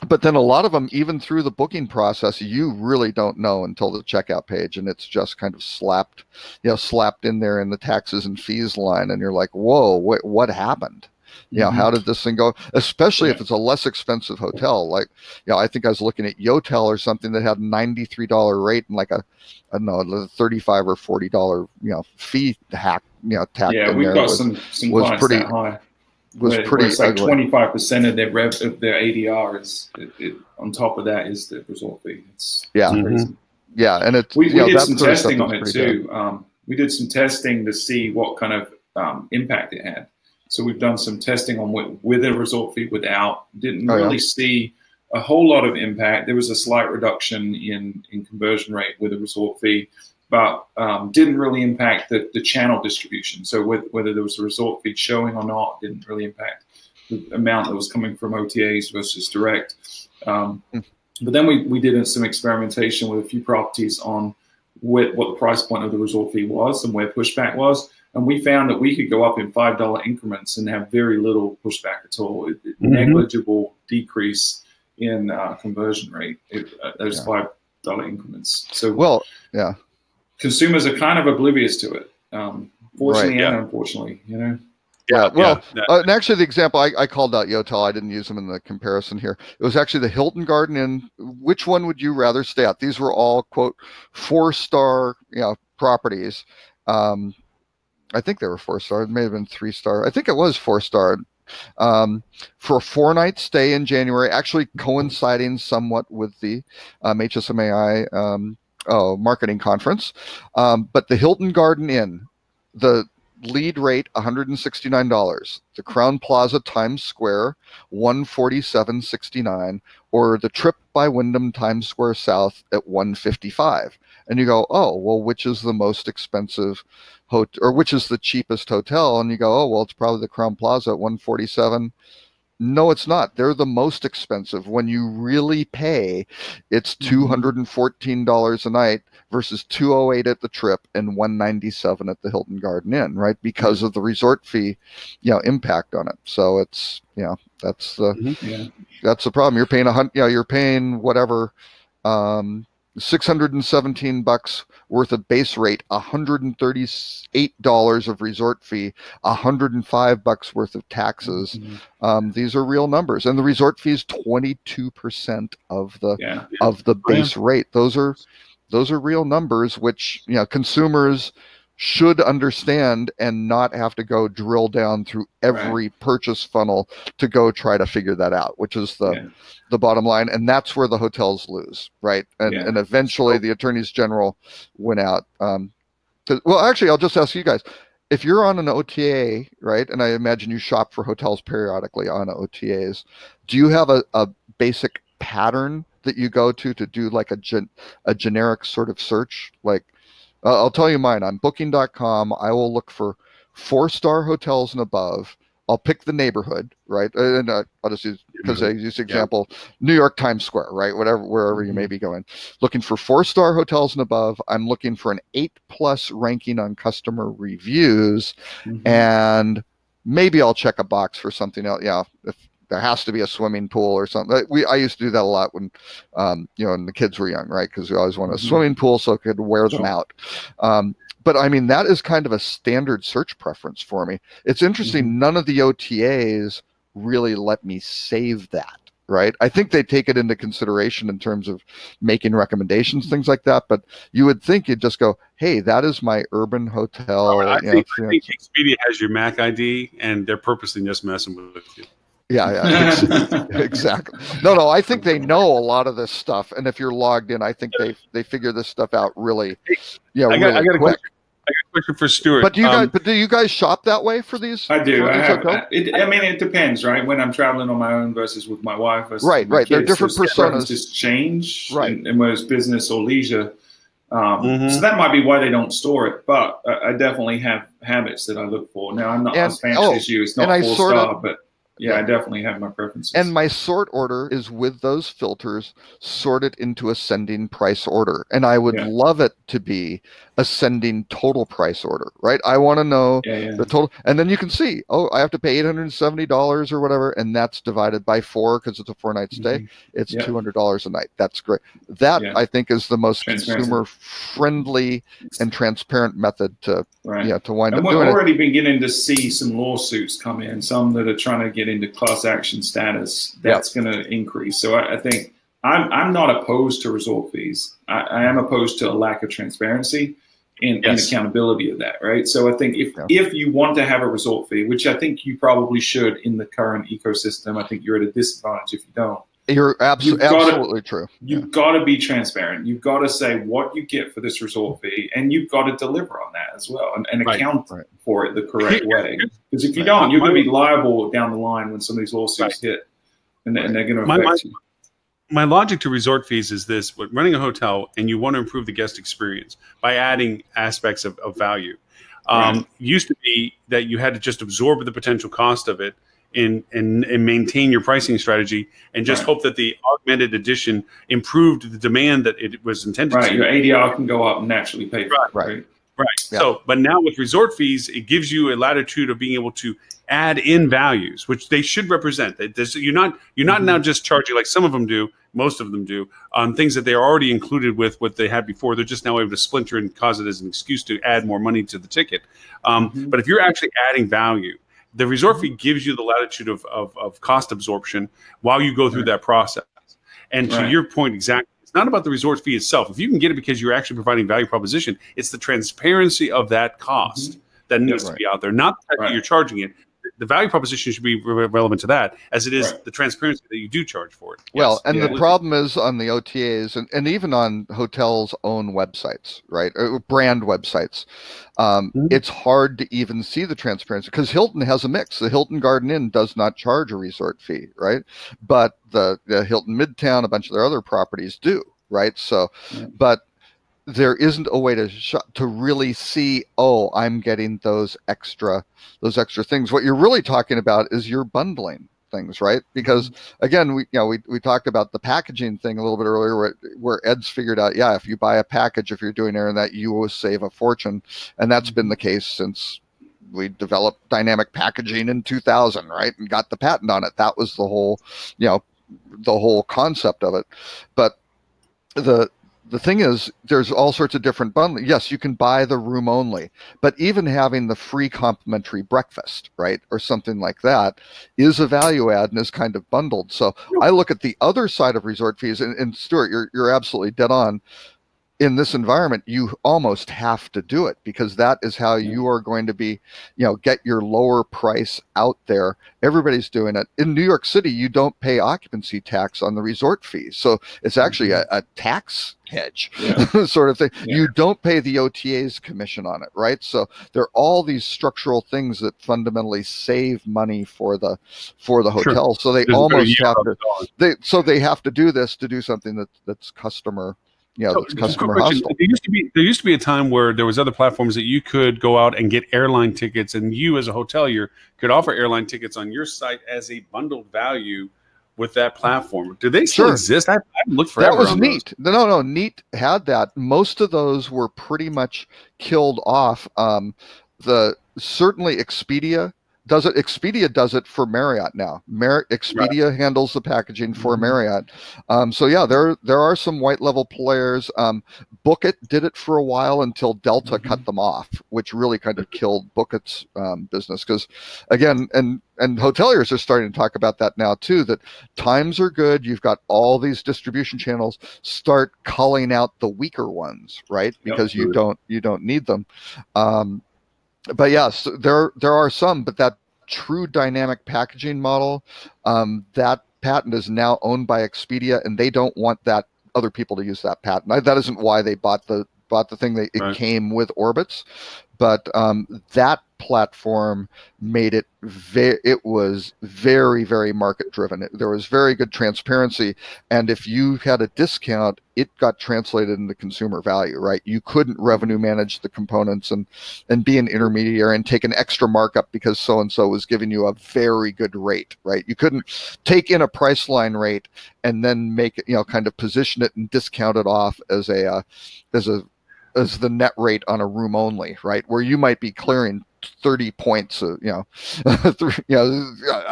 But then a lot of them, even through the booking process, you really don't know until the checkout page, and it's just kind of slapped in there in the taxes and fees line, and you're like, whoa, what happened? How did this thing go? Especially if it's a less expensive hotel, like, I think I was looking at Yotel or something that had $93 rate and like a $35 or $40 fee tacked in there. Yeah, we've got some clients pretty that high. Was pretty it's like 25% of their ADR is on top of that is the resort fee. It's crazy. Yeah, and we did some testing on it too. We did some testing to see what kind of impact it had. So we've done some testing on with a resort fee, without. Didn't really see a whole lot of impact. There was a slight reduction in conversion rate with a resort fee, but didn't really impact the channel distribution. So whether there was a resort feed showing or not, didn't really impact the amount that was coming from OTAs versus direct. But then we did some experimentation with a few properties on what the price point of the resort fee was and where pushback was. And we found that we could go up in $5 increments and have very little pushback at all. Negligible decrease in conversion rate, those $5 increments. So consumers are kind of oblivious to it, fortunately and unfortunately, And actually, the example I called out Yotel, I didn't use them in the comparison here. It was actually the Hilton Garden Inn. Which one would you rather stay at? These were all, quote, 4-star properties. I think they were 4-star. It may have been 3-star. I think it was 4-star. For a 4-night stay in January, actually coinciding somewhat with the HSMAI marketing conference. But the Hilton Garden Inn, the lead rate $169, the Crowne Plaza Times Square $147.69, or the Trip by Wyndham Times Square South at $155. And you go, oh, well, which is the most expensive hotel, or which is the cheapest hotel? And you go, oh, well, it's probably the Crowne Plaza at $147. No, it's not. They're the most expensive. When you really pay, it's $214 a night versus $208 at the Trip and $197 at the Hilton Garden Inn, right? Because of the resort fee, impact on it. So it's, that's the problem. You're paying you're paying whatever, $617 worth of base rate, $138 of resort fee, $105 worth of taxes. These are real numbers, and the resort fee is 22% of the base rate. Those are real numbers, which consumers should understand and not have to go drill down through every purchase funnel to go try to figure that out, which is the bottom line. And that's where the hotels lose, right? And eventually the attorneys general went out. Well, actually, I'll just ask you guys, if you're on an OTA, right, and I imagine you shop for hotels periodically on OTAs, do you have a basic pattern that you go to do like a generic sort of search? Like, I'll tell you mine. On Booking.com, I will look for 4-star hotels and above, I'll pick the neighborhood, right? And I'll just use, because I use the example, New York Times Square, right? Wherever you may be going. Looking for 4-star hotels and above. I'm looking for an 8+ ranking on customer reviews, and maybe I'll check a box for something else. Yeah, if there has to be a swimming pool or something. I used to do that a lot when, when the kids were young, right? Because we always wanted a swimming pool so I could wear them out. But I mean, that is kind of a standard search preference for me. It's interesting. None of the OTAs really let me save that, right? I think they take it into consideration in terms of making recommendations, things like that. But you would think you'd just go, hey, that is my urban hotel. I think Expedia has your MAC ID, and they're purposely just messing with you. Yeah, exactly. No, I think they know a lot of this stuff, and if you're logged in, I think they figure this stuff out really, I got a question for Stuart. But do you guys shop that way for these? I do. It depends, right? When I'm traveling on my own versus with my wife. Versus right. They're different personas. Just change, right? And whether it's business or leisure. So that might be why they don't store it. But I definitely have habits that I look for. Now I'm not as fancy as you. It's not 4-star, but. Yeah, I definitely have my preferences. And my sort order is with those filters sorted into ascending price order. And I would love it to be ascending total price order, right? I want to know the total. And then you can see, I have to pay $870 or whatever. And that's divided by 4 because it's a 4-night stay. It's $200 a night. That's great. That, I think, is the most consumer-friendly and transparent method to wind up doing it. We're already beginning to see some lawsuits come in, some that are trying to get into class action status. That's going to increase. So I think I'm not opposed to resort fees. I am opposed to a lack of transparency and accountability of that, right? So I think if you want to have a resort fee, which I think you probably should in the current ecosystem, I think you're at a disadvantage if you don't. You're absolutely true. You've got to be transparent. You've got to say what you get for this resort fee, and you've got to deliver on that as well and account for it the correct way. Because if you don't, you're going to be liable down the line when some of these lawsuits hit, and they're going to affect you. My logic to resort fees is this: running a hotel, and you want to improve the guest experience by adding aspects of value. Used to be that you had to just absorb the potential cost of it and maintain your pricing strategy and just hope that the augmented edition improved the demand that it was intended to. Your ADR can go up and naturally pay for it. Right. Yeah. So, but now with resort fees, it gives you a latitude of being able to add in values, which they should represent. You're not now just charging like some of them do, most of them do, on things that they are already included with what they had before. They're just now able to splinter and cause it as an excuse to add more money to the ticket. But if you're actually adding value, the resort fee gives you the latitude of cost absorption while you go through that process. And to your point exactly, it's not about the resort fee itself. If you can get it because you're actually providing value proposition, it's the transparency of that cost that needs to be out there. Not the fact that you're charging it. The value proposition should be relevant to that as it is the transparency that you do charge for it. Well, and the problem is on the OTAs and even on hotels' own websites, right? Or brand websites. It's hard to even see the transparency because Hilton has a mix. The Hilton Garden Inn does not charge a resort fee, right? But the Hilton Midtown, a bunch of their other properties do, right? So, but there isn't a way to really see, I'm getting those extra things. What you're really talking about is you're bundling things, right? Because again, we talked about the packaging thing a little bit earlier, where Ed's figured out, if you buy a package, if you're doing air and that, you will save a fortune, and that's been the case since we developed dynamic packaging in 2000, right? And got the patent on it. That was the whole concept of it. But the thing is, there's all sorts of different bundling. Yes, you can buy the room only, but even having the free complimentary breakfast, right, or something like that is a value add and is kind of bundled. So I look at the other side of resort fees, and Stuart, you're absolutely dead on. In this environment, you almost have to do it because that is how you are going to be, get your lower price out there. Everybody's doing it. In New York City, you don't pay occupancy tax on the resort fees. So it's actually a tax hedge sort of thing. You don't pay the OTA's commission on it, right? So there are all these structural things that fundamentally save money for the hotel. So they almost have to, they have to do this to do something that's customer that's customer quick question. hostile. There used to be a time where there was other platforms that you could go out and get airline tickets, and you as a hotelier could offer airline tickets on your site as a bundled value with that platform. Do they still exist? I haven't looked forever. That was Neat. No, Neat had that. Most of those were pretty much killed off. Certainly Expedia does it. Expedia does it for Marriott now. Expedia handles the packaging for Marriott. So yeah, there are some white level players. Book It did it for a while until Delta cut them off, which really kind of killed Book It's business. Because again, and hoteliers are starting to talk about that now too, that times are good. You've got all these distribution channels. Start culling out the weaker ones, right? Because you don't need them. But yes, there are some, but that true dynamic packaging model, that patent is now owned by Expedia, and they don't want that other people to use that patent. That isn't why they bought the thing. It came with Orbitz, but that platform made it it was very, very market driven. There was very good transparency, and if you had a discount, it got translated into consumer value, right? You couldn't revenue manage the components and be an intermediary and take an extra markup because so and so was giving you a very good rate, right? You couldn't take in a Priceline rate and then make it, kind of position it and discount it off as the net rate on a room only, right? Where you might be clearing 30 points, a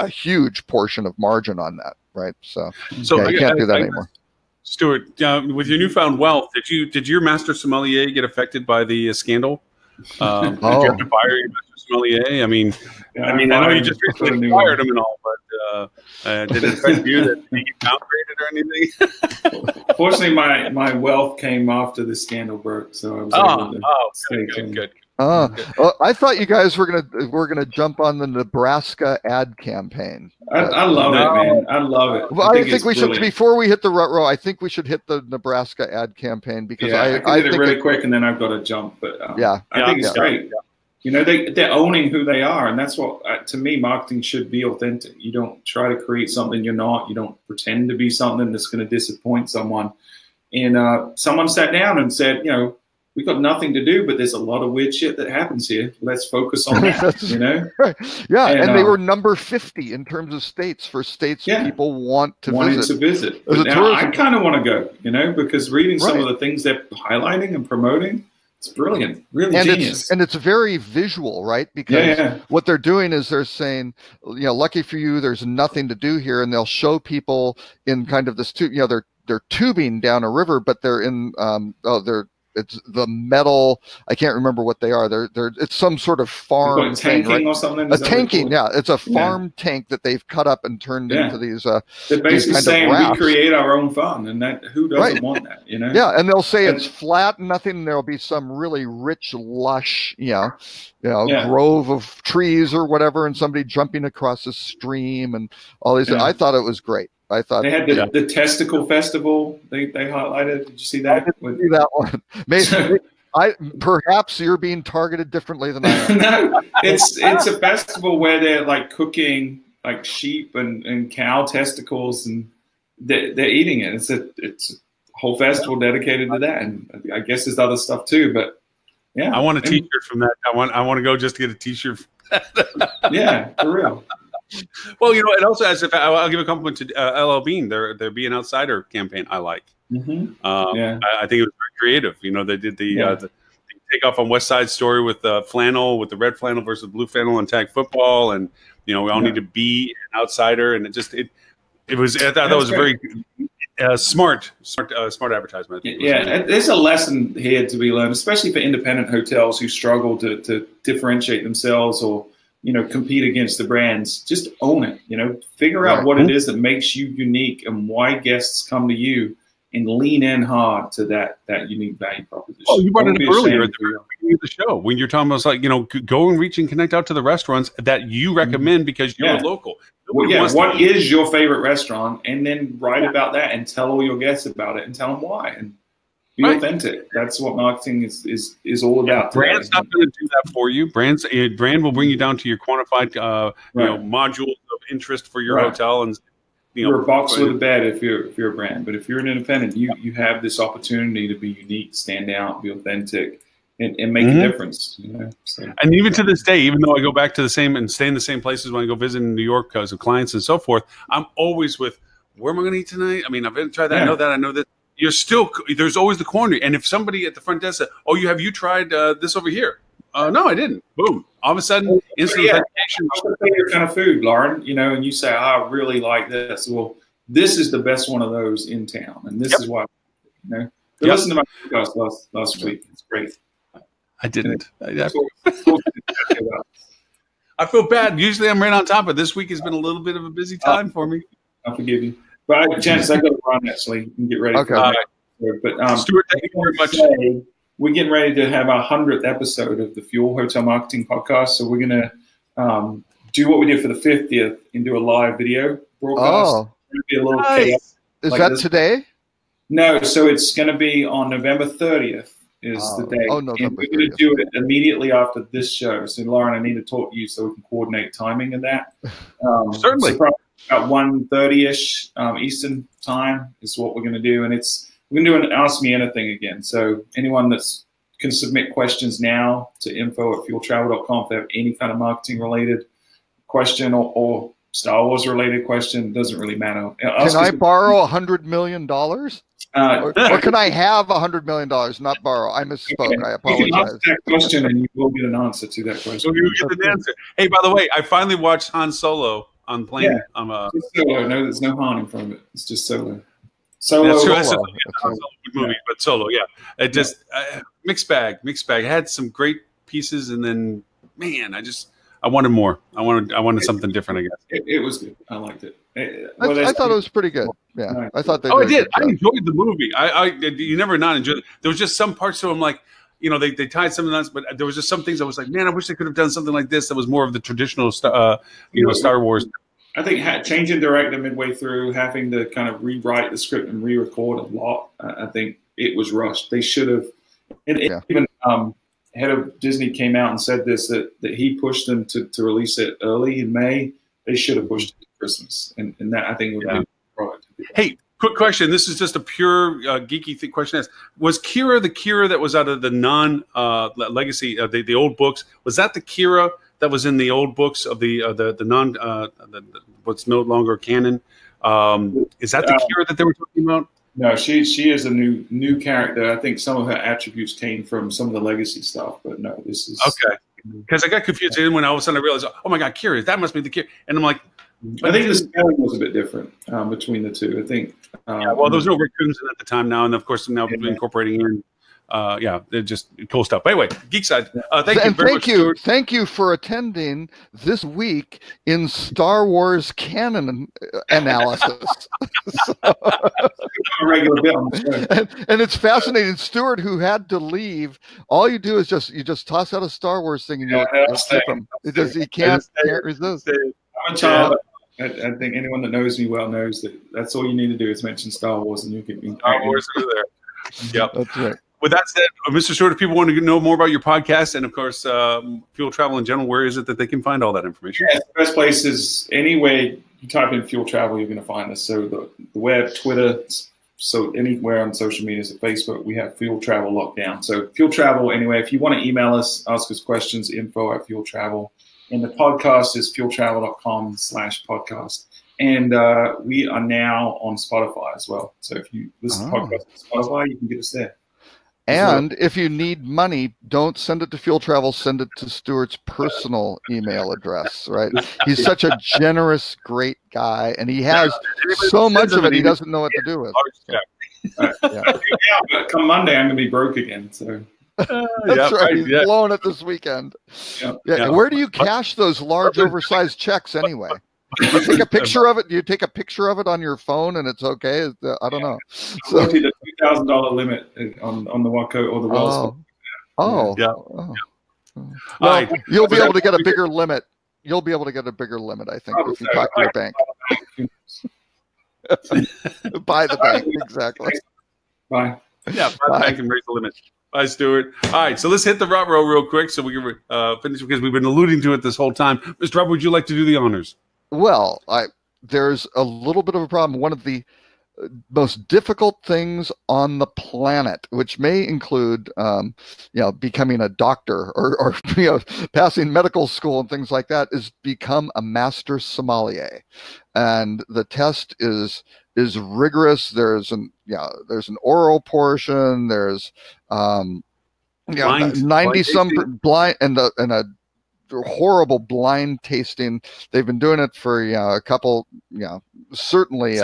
huge portion of margin on that, right? So you can't do that anymore. Stuart, with your newfound wealth, did your master sommelier get affected by the scandal? Did you have to fire your master sommelier? I mean, I know you just recently fired him and all, but did it affect you that you get downgraded or anything? Fortunately, my wealth came after the scandal broke, so I was able to stay good. I thought you guys were gonna jump on the Nebraska ad campaign. I love it, man. I love it. Well, I think we should, before we hit the rut row, I think we should hit the Nebraska ad campaign because I did it really quick, and then I've got to jump. But I think it's great. They're owning who they are, and that's what to me, marketing should be authentic. You don't try to create something you're not. You don't pretend to be something that's going to disappoint someone. And someone sat down and said, we've got nothing to do, but there's a lot of weird shit that happens here. Let's focus on that, Right. Yeah, and they were number 50 in terms of states people wanted to visit. Now, I kind of want to go, because reading some of the things they're highlighting and promoting, it's brilliant, really genius. And it's very visual, right? Because what they're doing is they're saying, lucky for you, there's nothing to do here, and they'll show people in kind of this they're tubing down a river, but they're in it's the metal. I can't remember what they are. It's some sort of farm tanking, right? Or something. A tanking, it's a farm tank that they've cut up and turned into these. They're basically saying we create our own fun, and that who doesn't want that, Yeah, and they'll say it's flat, nothing. And there'll be some really rich, lush, grove of trees or whatever, and somebody jumping across a stream and all these. I thought it was great. I thought they had the testicle festival. They highlighted. Did you see that? I didn't see that one. Maybe perhaps you're being targeted differently than I am. No, it's a festival where they're like cooking like sheep and cow testicles, and they're eating it. It's a whole festival dedicated to that, and I guess there's other stuff too. But I want a T-shirt from that. I want to go just to get a T-shirt. Yeah, for real. Well, it also has. I'll give a compliment to LL Bean. Their Be an Outsider campaign. I like. I think it was very creative. They did the takeoff on West Side Story with the flannel, with the red flannel versus blue flannel in tag football, and we all need to be an outsider. And it was. I thought that was a very smart advertisement. There's a lesson here to be learned, especially for independent hotels who struggle to differentiate themselves or compete against the brands. Just own it, figure out what it is that makes you unique and why guests come to you, and lean in hard to that unique value proposition. Oh, you brought it up earlier at the beginning of the show when you're talking about go and reach and connect out to the restaurants that you recommend because you're a local. What is your favorite restaurant? And then write about that and tell all your guests about it and tell them why. And be authentic. That's what marketing is all about. Brand's not going to do that for you. Brand will bring you down to your quantified modules of interest for your hotel, and you're a box with a bed if you're a brand, but if you're an independent, you have this opportunity to be unique, stand out, be authentic, and make a difference. You know? So, and even to this day, even though I go back to the same and stay in the same places when I go visit in New York because of clients and so forth, I'm always with, where am I going to eat tonight? I mean, I've tried that. Yeah. I know that. You're still, there's always the corner. And if somebody at the front desk said, oh, have you tried this over here? No, I didn't. Boom. All of a sudden, instant authentication. What's your favorite kind of food, Lauren? You know, and you say, I really like this. Well, this is the best one of those in town. And this is why, you know. Listen to my podcast last week. It's great. I didn't. I feel bad. Usually I'm right on top, but this week has been a little bit of a busy time for me. I forgive you. But Janice, I got to run actually and get ready. Okay. But Stuart, thank you very much. We're getting ready to have our 100th episode of the Fuel Hotel Marketing Podcast. So we're going to do what we did for the 50th and do a live video broadcast. Oh, it's be a little chaos. Is like that this. Today? No, so it's going to be on November 30th is the day. Oh, November 30th. And we're going to do it immediately after this show. So Lauren, I need to talk to you so we can coordinate timing of that. Certainly. So about 1:30ish Eastern time is what we're going to do, and we're going to do an Ask Me Anything again. So anyone can submit questions now to info@fueltravel.com if they have any kind of marketing related question or Star Wars related question. It doesn't really matter. Can I borrow $100 million? Or can I have $100 million? Not borrow. I misspoke. Okay. I apologize. You can ask that question, and you will get an answer to that question. So you get the answer. Hey, by the way, I finally watched Han Solo on plane. Yeah. Solo. No, there's no Han in front of it. It's just Solo. Solo. That's true. That's a Solo movie, but Solo. Yeah, it just mixed bag. It had some great pieces, and then I wanted more. I wanted something different. I guess it was good. I liked it. I thought it was pretty good. Yeah, Right. I thought they. I did. I enjoyed the movie. You never not enjoyed it. There was just some parts to them like, they tied something else, but there was just some things I was like, man, I wish they could have done something like this that was more of the traditional, Star Wars. I think changing director midway through, having to kind of rewrite the script and re-record a lot. I think it was rushed. They should have. Even head of Disney came out and said this that he pushed them to release it early in May. They should have pushed it to Christmas, and that I think would be a product. Hey, quick question. This is just a pure geeky question. Was Kira the Kira that was out of the non-legacy, the old books? Was that the Kira that was in the old books of the non what's no longer canon? Is that the Kira that they were talking about? No, she is a new character. I think some of her attributes came from some of the legacy stuff, but no, this is okay. Because I got confused when all of a sudden I realized, oh my God, Kira, that must be the Kira, and I'm like, I think the spelling was a bit different between the two. I think. There was no raccoons at the time now, and of course now incorporating in. They're just cool stuff. But anyway, Geek Side. Thank you for attending this week in Star Wars canon analysis. and it's fascinating. Stuart, who had to leave, all you do is just toss out a Star Wars thing and you'll skip him. He can't resist. I'm a child. I think anyone that knows me well knows that that's all you need to do is mention Star Wars and you can be Star Wars are there. Yep, that's right. With that said, Mr. Stewart, if people want to know more about your podcast and, of course, Fuel Travel in general, where is it that they can find all that information? Yeah, the best place is anywhere you type in Fuel Travel, you're going to find us. So the web, Twitter, so anywhere on social media, so Facebook, we have Fuel Travel locked down. So Fuel Travel, anyway, if you want to email us, ask us questions, info@fueltravel. And the podcast is fueltravel.com/podcast. And we are now on Spotify as well. So if you listen to podcasts on Spotify, you can get us there. And if you need money, don't send it to Fuel Travel. Send it to Stuart's personal email address, right? He's such a generous, great guy, and he has so much of it he doesn't know what to do with. But come Monday, I'm going to be broke again. So that's right. He's blowing it this weekend. Where do you cash those large, oversized checks anyway? Do you take a picture of it? Do you take a picture of it on your phone and it's okay? I don't know. So the $2,000 limit on the Waco or the Wells. Well, you'll be able to get a bigger limit. You'll be able to get a bigger limit, I think, if you talk to your bank. Buy the bank, exactly. Bye. Yeah, buy the bank and raise the limit. Bye, Stuart. All right, so let's hit the rot roll real quick so we can finish because we've been alluding to it this whole time. Mr. Rob, would you like to do the honors? Well, there's a little bit of a problem. One of the most difficult things on the planet, which may include, becoming a doctor or passing medical school and things like that, is become a master sommelier. And the test is rigorous. There's an oral portion. There's 90 some blind and a horrible blind tasting. They've been doing it for a couple, certainly.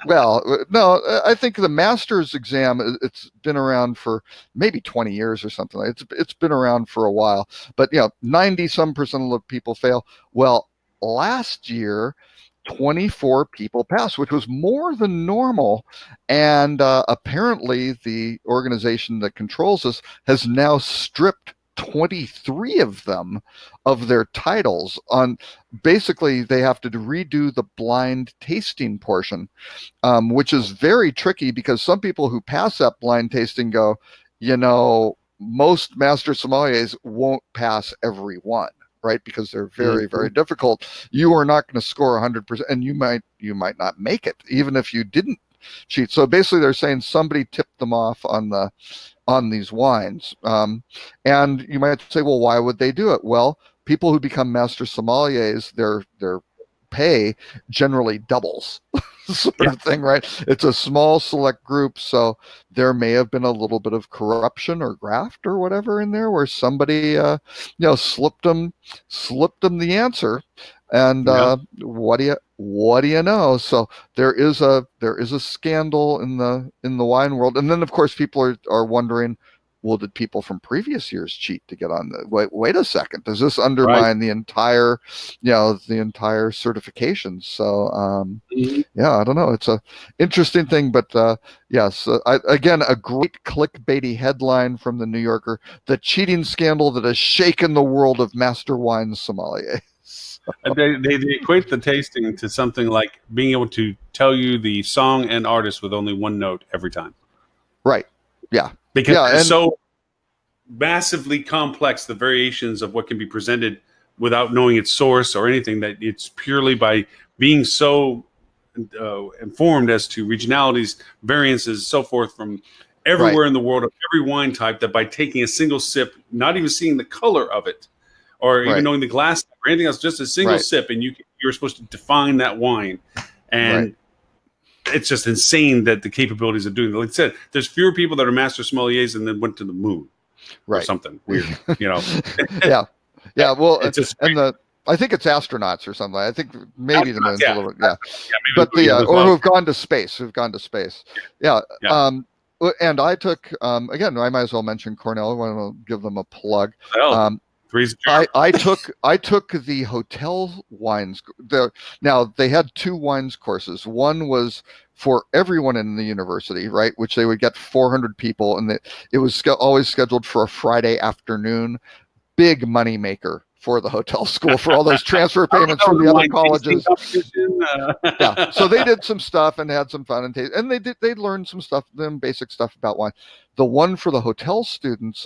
No, I think the master's exam, it's been around for maybe 20 years or something. It's been around for a while, but 90 some percent of the people fail. Well, last year, 24 people passed, which was more than normal. And apparently the organization that controls this has now stripped 23 of them of their titles. On basically they have to redo the blind tasting portion, which is very tricky, because some people who pass that blind tasting go, most master sommeliers won't pass every one, right? Because they're very, very difficult. You are not going to score 100%, and you might not make it even if you didn't cheat. So basically they're saying somebody tipped them off on these wines. And you might say, well, why would they do it? Well, people who become master sommeliers, their pay generally doubles sort of thing, right? It's a small select group, so there may have been a little bit of corruption or graft or whatever in there, where somebody slipped them the answer. And what do you know? So there is a scandal in the wine world. And then of course people are wondering, well, did people from previous years cheat to get on the wait a second, does this undermine the entire certification? So I don't know, it's a interesting thing. But yes, again, a great clickbaity headline from the New Yorker: the cheating scandal that has shaken the world of master wine sommeliers. They equate the tasting to something like being able to tell you the song and artist with only one note every time. Right. Yeah. Because it's so massively complex, the variations of what can be presented without knowing its source or anything, that it's purely by being so informed as to regionalities, variances, so forth from everywhere in the world of every wine type, that by taking a single sip, not even seeing the color of it, or even knowing the glass or anything else, just a single sip, and you're supposed to define that wine. And it's just insane that the capabilities of doing it. Like I said, there's fewer people that are master sommeliers and then went to the moon or something weird, yeah. Well, it's just, I think it's astronauts or something. I think maybe the moon's a little bit, but or who've gone to space. And I took, again, I might as well mention Cornell. I want to give them a plug. I took the hotel wines. Now they had 2 wines courses. One was for everyone in the university, right, which they would get 400 people, and it was always scheduled for a Friday afternoon. Big money maker for the hotel school, for all those transfer payments from the other colleges. So they did some stuff and had some fun and they learned some stuff, them basic stuff about wine. The one for the hotel students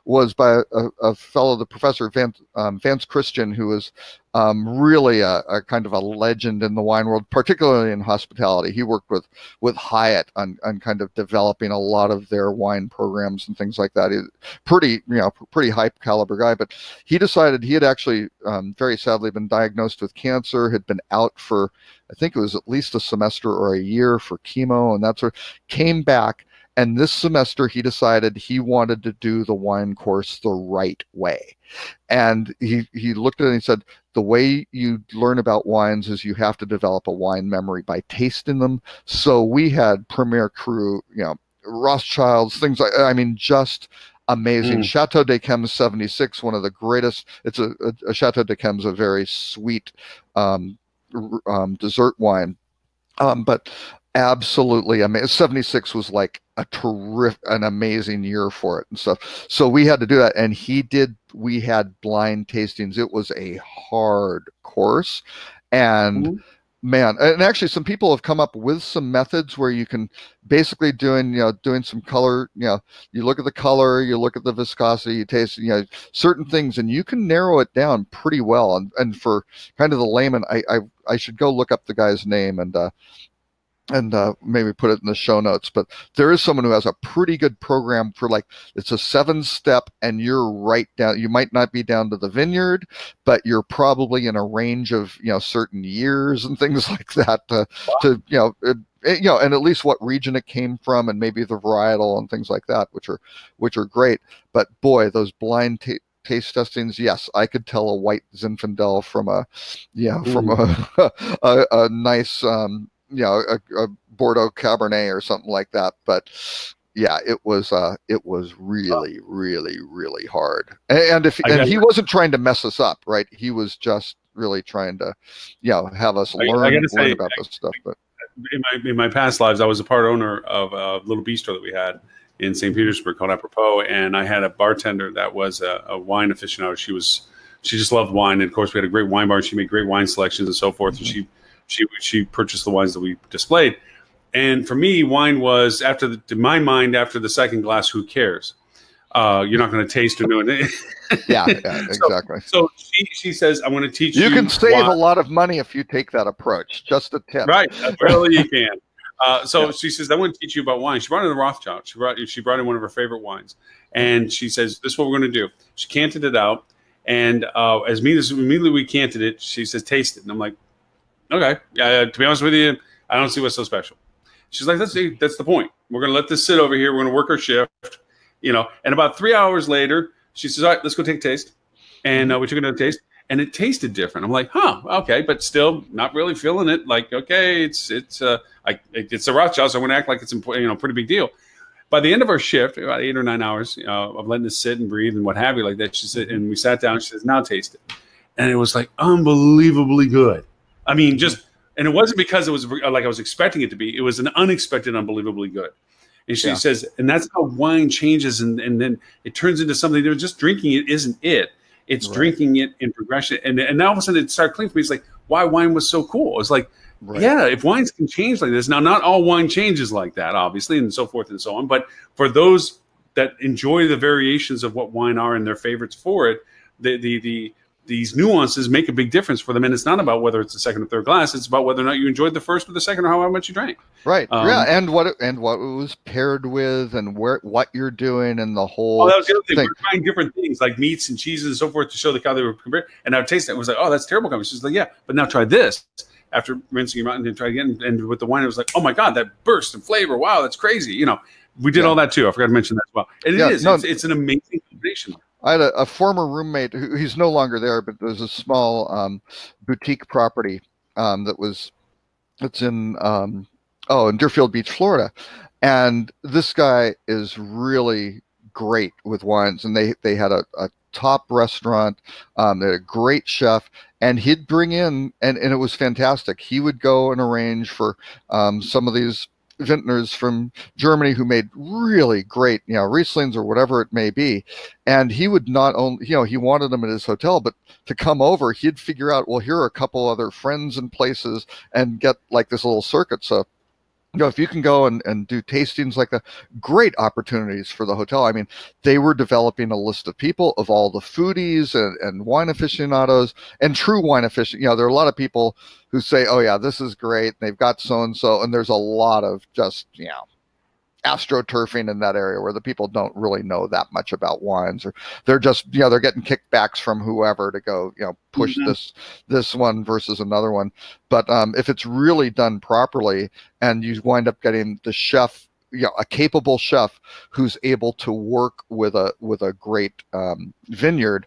was by a fellow, the professor Vance Christian, who was really a kind of a legend in the wine world, particularly in hospitality. He worked with Hyatt on kind of developing a lot of their wine programs and things like that. He's pretty high caliber guy. But he decided, he had actually very sadly been diagnosed with cancer, had been out for, I think it was at least a semester or a year for chemo and that sort of, came back. And this semester, he decided he wanted to do the wine course the right way. And he looked at it and he said, the way you learn about wines is you have to develop a wine memory by tasting them. So we had Premier Cru, Rothschilds, things like, just amazing. Chateau d'Yquem 76, one of the greatest. It's a Chateau d'Yquem's a very sweet dessert wine. But absolutely amazing. 76 was like an amazing year for it and stuff. So we had to do that, and we had blind tastings. It was a hard course, and Man, and actually some people have come up with some methods where you can basically doing some color, you look at the color, you look at the viscosity, you taste, certain things, and you can narrow it down pretty well. And for kind of the layman, I should go look up the guy's name and maybe put it in the show notes, but there is someone who has a pretty good program for, like, it's a 7-step, and you're right down. You might not be down to the vineyard, but you're probably in a range of, certain years and things like that to and at least what region it came from, and maybe the varietal and things like that, which are great. But boy, those blind taste testings, yes, I could tell a white Zinfandel from a nice a Bordeaux Cabernet or something like that. But yeah, it was really, really, really hard. And he wasn't trying to mess us up, right? He was just really trying to, have us learn about this stuff. But in my past lives, I was a part owner of a little bistro that we had in St. Petersburg called Apropos, and I had a bartender that was a wine aficionado. She just loved wine, and of course we had a great wine bar. And she made great wine selections and so forth. And she purchased the wines that we displayed. And for me, wine was, to my mind, after the second glass, who cares? You're not going to taste or do it. Yeah, exactly. So she says, I'm going to teach you. You can save a lot of money if you take that approach. Just a tip. Right. Really, you can. She says, I want to teach you about wine. She brought in the Rothschild. She brought in one of her favorite wines. And she says, this is what we're going to do. She canted it out. And as immediately we canted it, she says, taste it. And I'm like, okay. To be honest with you, I don't see what's so special. She's like, that's the point. We're going to let this sit over here. We're going to work our shift, And about 3 hours later, she says, all right, let's go take a taste. And we took another taste, and it tasted different. I'm like, okay, but still not really feeling it. Like, okay, it's a Rothschild, so I'm going to act like it's a pretty big deal. By the end of our shift, about 8 or 9 hours of letting it sit and breathe and what have you like that, she said, and we sat down. She says, now taste it. And it was like unbelievably good. I mean, and it wasn't because it was like I was expecting it to be. It was an unexpected, unbelievably good. And she says, and that's how wine changes, and then it turns into something that just drinking it isn't it. It's drinking it in progression. And now all of a sudden it started clicking for me. It's like, why wine was so cool. It's like, yeah, if wines can change like this. Now, not all wine changes like that, obviously, and so forth and so on. But for those that enjoy the variations of what wine are and their favorites for it, these nuances make a big difference for them. And it's not about whether it's the second or third glass. It's about whether or not you enjoyed the first or the second, or how much you drank. Right. And what it was paired with, and what you're doing, and the whole. Oh, that was the other thing. We were trying different things like meats and cheeses and so forth to show how they were compared. And I would taste it. It was like, oh, that's terrible. She's like, yeah, but now try this. After rinsing your mouth and try again, and with the wine, it was like, oh my God, that burst in flavor. Wow, that's crazy. We did all that too. I forgot to mention that as well. And it's an amazing combination. I had a former roommate he's no longer there, but there's a small boutique property it's in Deerfield Beach, Florida, and this guy is really great with wines, and they had a top restaurant, they had a great chef, and he'd bring in, and it was fantastic. He would go and arrange for some of these vintners from Germany who made really great, Rieslings or whatever it may be. And he would not only, he wanted them at his hotel, but to come over, he'd figure out, well, here are a couple other friends and places, and get like this little circuit. So, if you can go and do tastings like that, great opportunities for the hotel. I mean, they were developing a list of people, of all the foodies and wine aficionados and true wine aficionados. There are a lot of people who say, oh yeah, this is great, and they've got so-and-so, and there's a lot of just, astroturfing in that area where the people don't really know that much about wines, or they're just, they're getting kickbacks from whoever to go, push this one versus another one. But if it's really done properly, and you wind up getting the chef, a capable chef who's able to work with a great vineyard,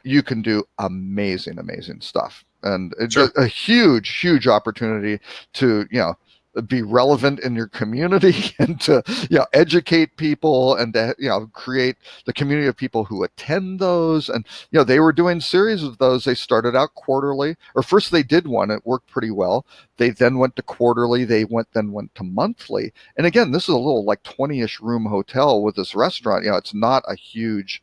you can do amazing stuff. And it's a huge opportunity to, be relevant in your community, and to educate people, and to create the community of people who attend those. And they were doing series of those. They started out quarterly, or first they did one, it worked pretty well. They then went to quarterly, then went to monthly. And again, this is a little like 20-ish room hotel with this restaurant. It's not a huge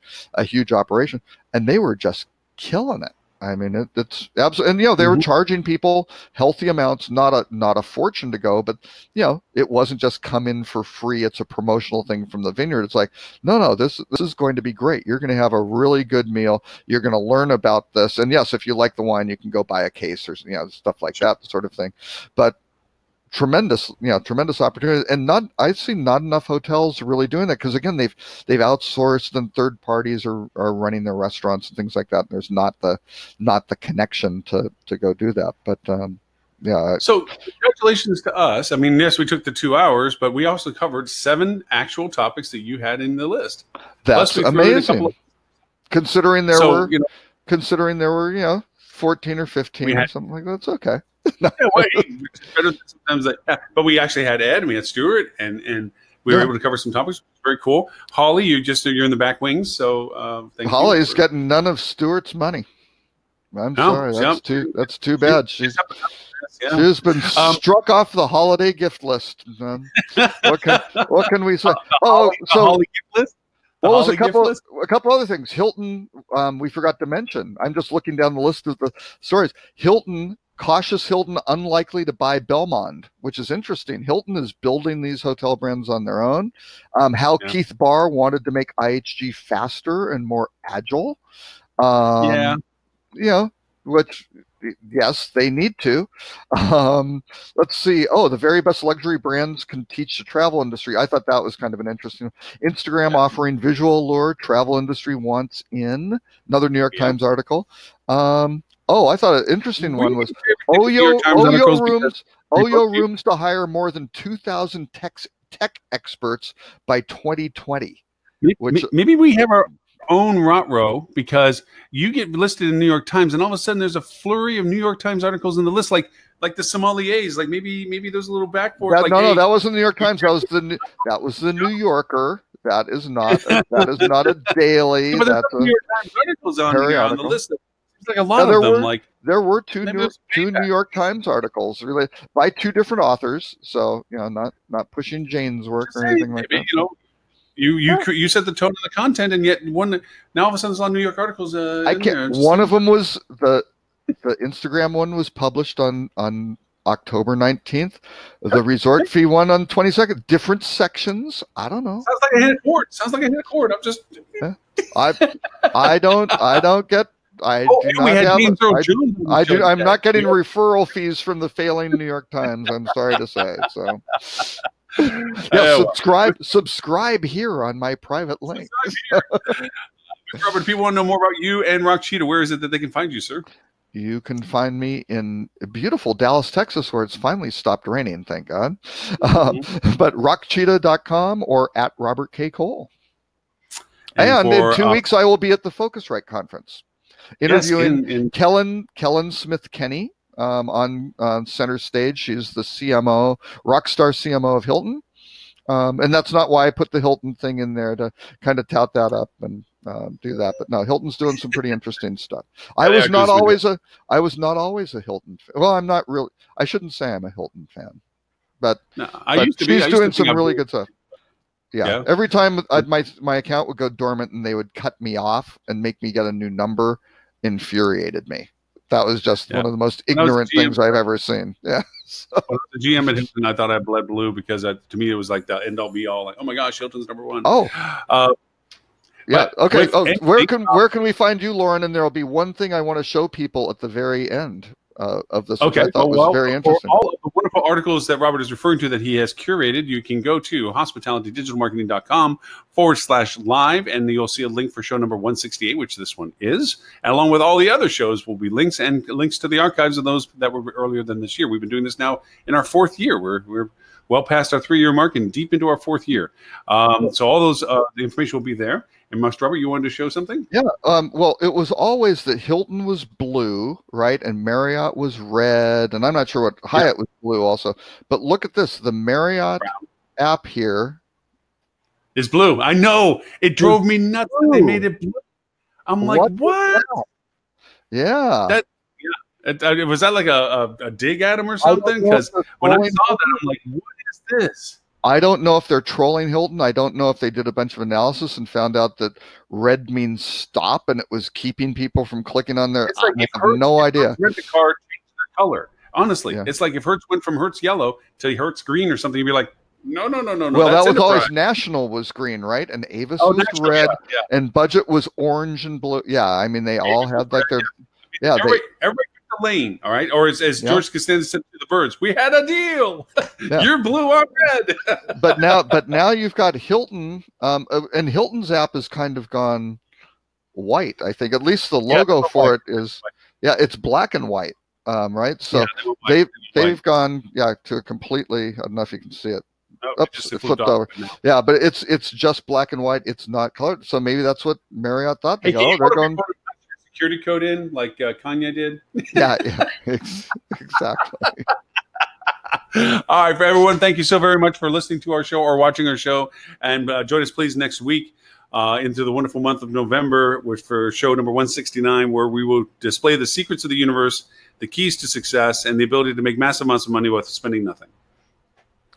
operation, and they were just killing it. I mean, it's absolutely, and they were charging people healthy amounts, not a fortune to go, but it wasn't just come in for free. It's a promotional thing from the vineyard. It's like, no, this is going to be great. You're going to have a really good meal. You're going to learn about this, and yes, if you like the wine, you can go buy a case or stuff like that sort of thing. But tremendous opportunity, and I've seen not enough hotels really doing that, because again, they've outsourced, and third parties are running their restaurants and things like that, and there's not the connection to go do that. But yeah. So congratulations to us. I mean, yes, we took the 2 hours, but we also covered 7 actual topics that you had in the list. That's amazing. Considering there were 14 or 15 or something like that. It's okay. Yeah, well, sometimes but we actually had Ed and we had Stuart, and we were able to cover some topics. Very cool. Holly, you're in the back wings, so thank Holly's getting none of Stuart's money. I'm sorry, that's too bad. She's been struck off the holiday gift list. What can we say? Holly gift list. What was a couple other things? Hilton, we forgot to mention. I'm just looking down the list of the stories. Cautious Hilton unlikely to buy Belmond, which is interesting. Hilton is building these hotel brands on their own. Keith Barr wanted to make IHG faster and more agile. Which, yes, they need to. Let's see. The very best luxury brands can teach the travel industry. I thought that was kind of an interesting. Instagram offering visual allure, travel industry wants in. Another New York Times article. I thought an interesting one was Oyo rooms to hire more than 2,000 tech experts by 2020. Maybe we have our own Rot-Row, because you get listed in the New York Times, and all of a sudden there's a flurry of New York Times articles in the list, like the sommeliers. Like maybe there's a little backboard. That wasn't the New York Times. That was the New Yorker. That is not a daily. But that's New York Times articles on the list. Like a lot of them. There were two New York Times articles related by 2 different authors. So not pushing Jane's work or anything like that. You set the tone of the content, and yet now all of a sudden there's a lot of New York articles. One of them was the Instagram one was published on October 19th. The resort fee one on 22nd. Different sections. I don't know. Sounds like I hit a chord. I'm just. I don't get. I'm not getting referral fees from the failing New York Times. I'm sorry to say. So, subscribe here on my private link. Robert, if people want to know more about you and Rock Cheetah, where is it that they can find you, sir? You can find me in beautiful Dallas, Texas, where it's finally stopped raining, thank God. But rockcheetah.com or at Robert K. Cole. And in 2 weeks, I will be at the Focusrite conference, interviewing Kellen Smith Kenny on center stage. She's the CMO, rock star CMO of Hilton. And that's not why I put the Hilton thing in there, to kind of tout that up and do that. But no, Hilton's doing some pretty interesting stuff. I was not always a Hilton fan. Well, I'm not really. I shouldn't say I'm a Hilton fan, but she's doing some really good stuff. Yeah. Every time my account would go dormant and they would cut me off and make me get a new number, infuriated me. That was just one of the most ignorant things I've ever seen. Yeah. So. The GM at Hilton, I thought I bled blue, because to me it was like the end all be all. Like, oh my gosh, Hilton's #1. Yeah. Okay. Where can we find you, Lauren? And there will be one thing I want to show people at the very end of this, which I thought was very interesting. For all of the wonderful articles that Robert is referring to that he has curated, you can go to hospitalitydigitalmarketing.com/live, and you'll see a link for show number 168, which this one is. And along with all the other shows will be links, and links to the archives of those that were earlier than this year. We've been doing this now in our 4th year. We're well past our 3-year mark and deep into our 4th year. So all those the information will be there. And Master Robert, you wanted to show something? Yeah. Well, it was always that Hilton was blue, right? And Marriott was red. And I'm not sure what Hyatt was blue also. But look at this. The Marriott app here is blue. I know. It drove me nuts that they made it blue. I'm like, what? Yeah. Was that like a dig at him or something? Because when I saw that, I'm like, what is this? I don't know if they're trolling Hilton. I don't know if they did a bunch of analysis and found out that red means stop and it was keeping people from clicking on their. It's like I have no idea. Rent a car changed their color. Honestly, Yeah. it's like if Hertz went from Hertz yellow to Hertz green or something, you'd be like, no. Well, that's that was Enterprise. always National was green, right? And Avis was National, red, yeah. and Budget was orange and blue. Yeah, I mean they all Avis had was like their. red, Yeah, everybody picked a lane, all right? Or as Yeah. George Costanza said to the birds, we had a deal. Yeah. You're blue, I'm red. but now you've got Hilton, and Hilton's app has kind of gone white. I think at least the logo for it is, it's black and white, right? So they've gone to a completely. I don't know if you can see it. No, Oops, it flipped over. Yeah, but it's just black and white. It's not colored. So maybe that's what Marriott thought. They Hey, go, they're going. Security code in like Kanye did. Yeah, exactly. All right, for everyone, thank you so very much for listening to our show or watching our show. And join us, please, next week into the wonderful month of November for show number 169, where we will display the secrets of the universe, the keys to success, and the ability to make massive amounts of money with spending nothing.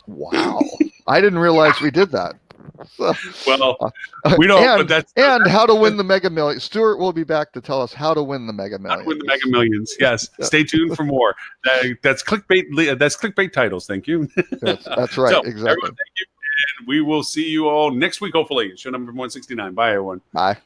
Wow. I didn't realize we did that. So, well, we don't. And how to win the Mega Millions. Stuart will be back to tell us how to win the Mega Millions. How to win the Mega Millions. Yes. Stay tuned for more. That's clickbait. That's clickbait titles. Thank you. That's right. So, exactly. Everyone, thank you. And we will see you all next week, hopefully. Show number 169. Bye, everyone. Bye.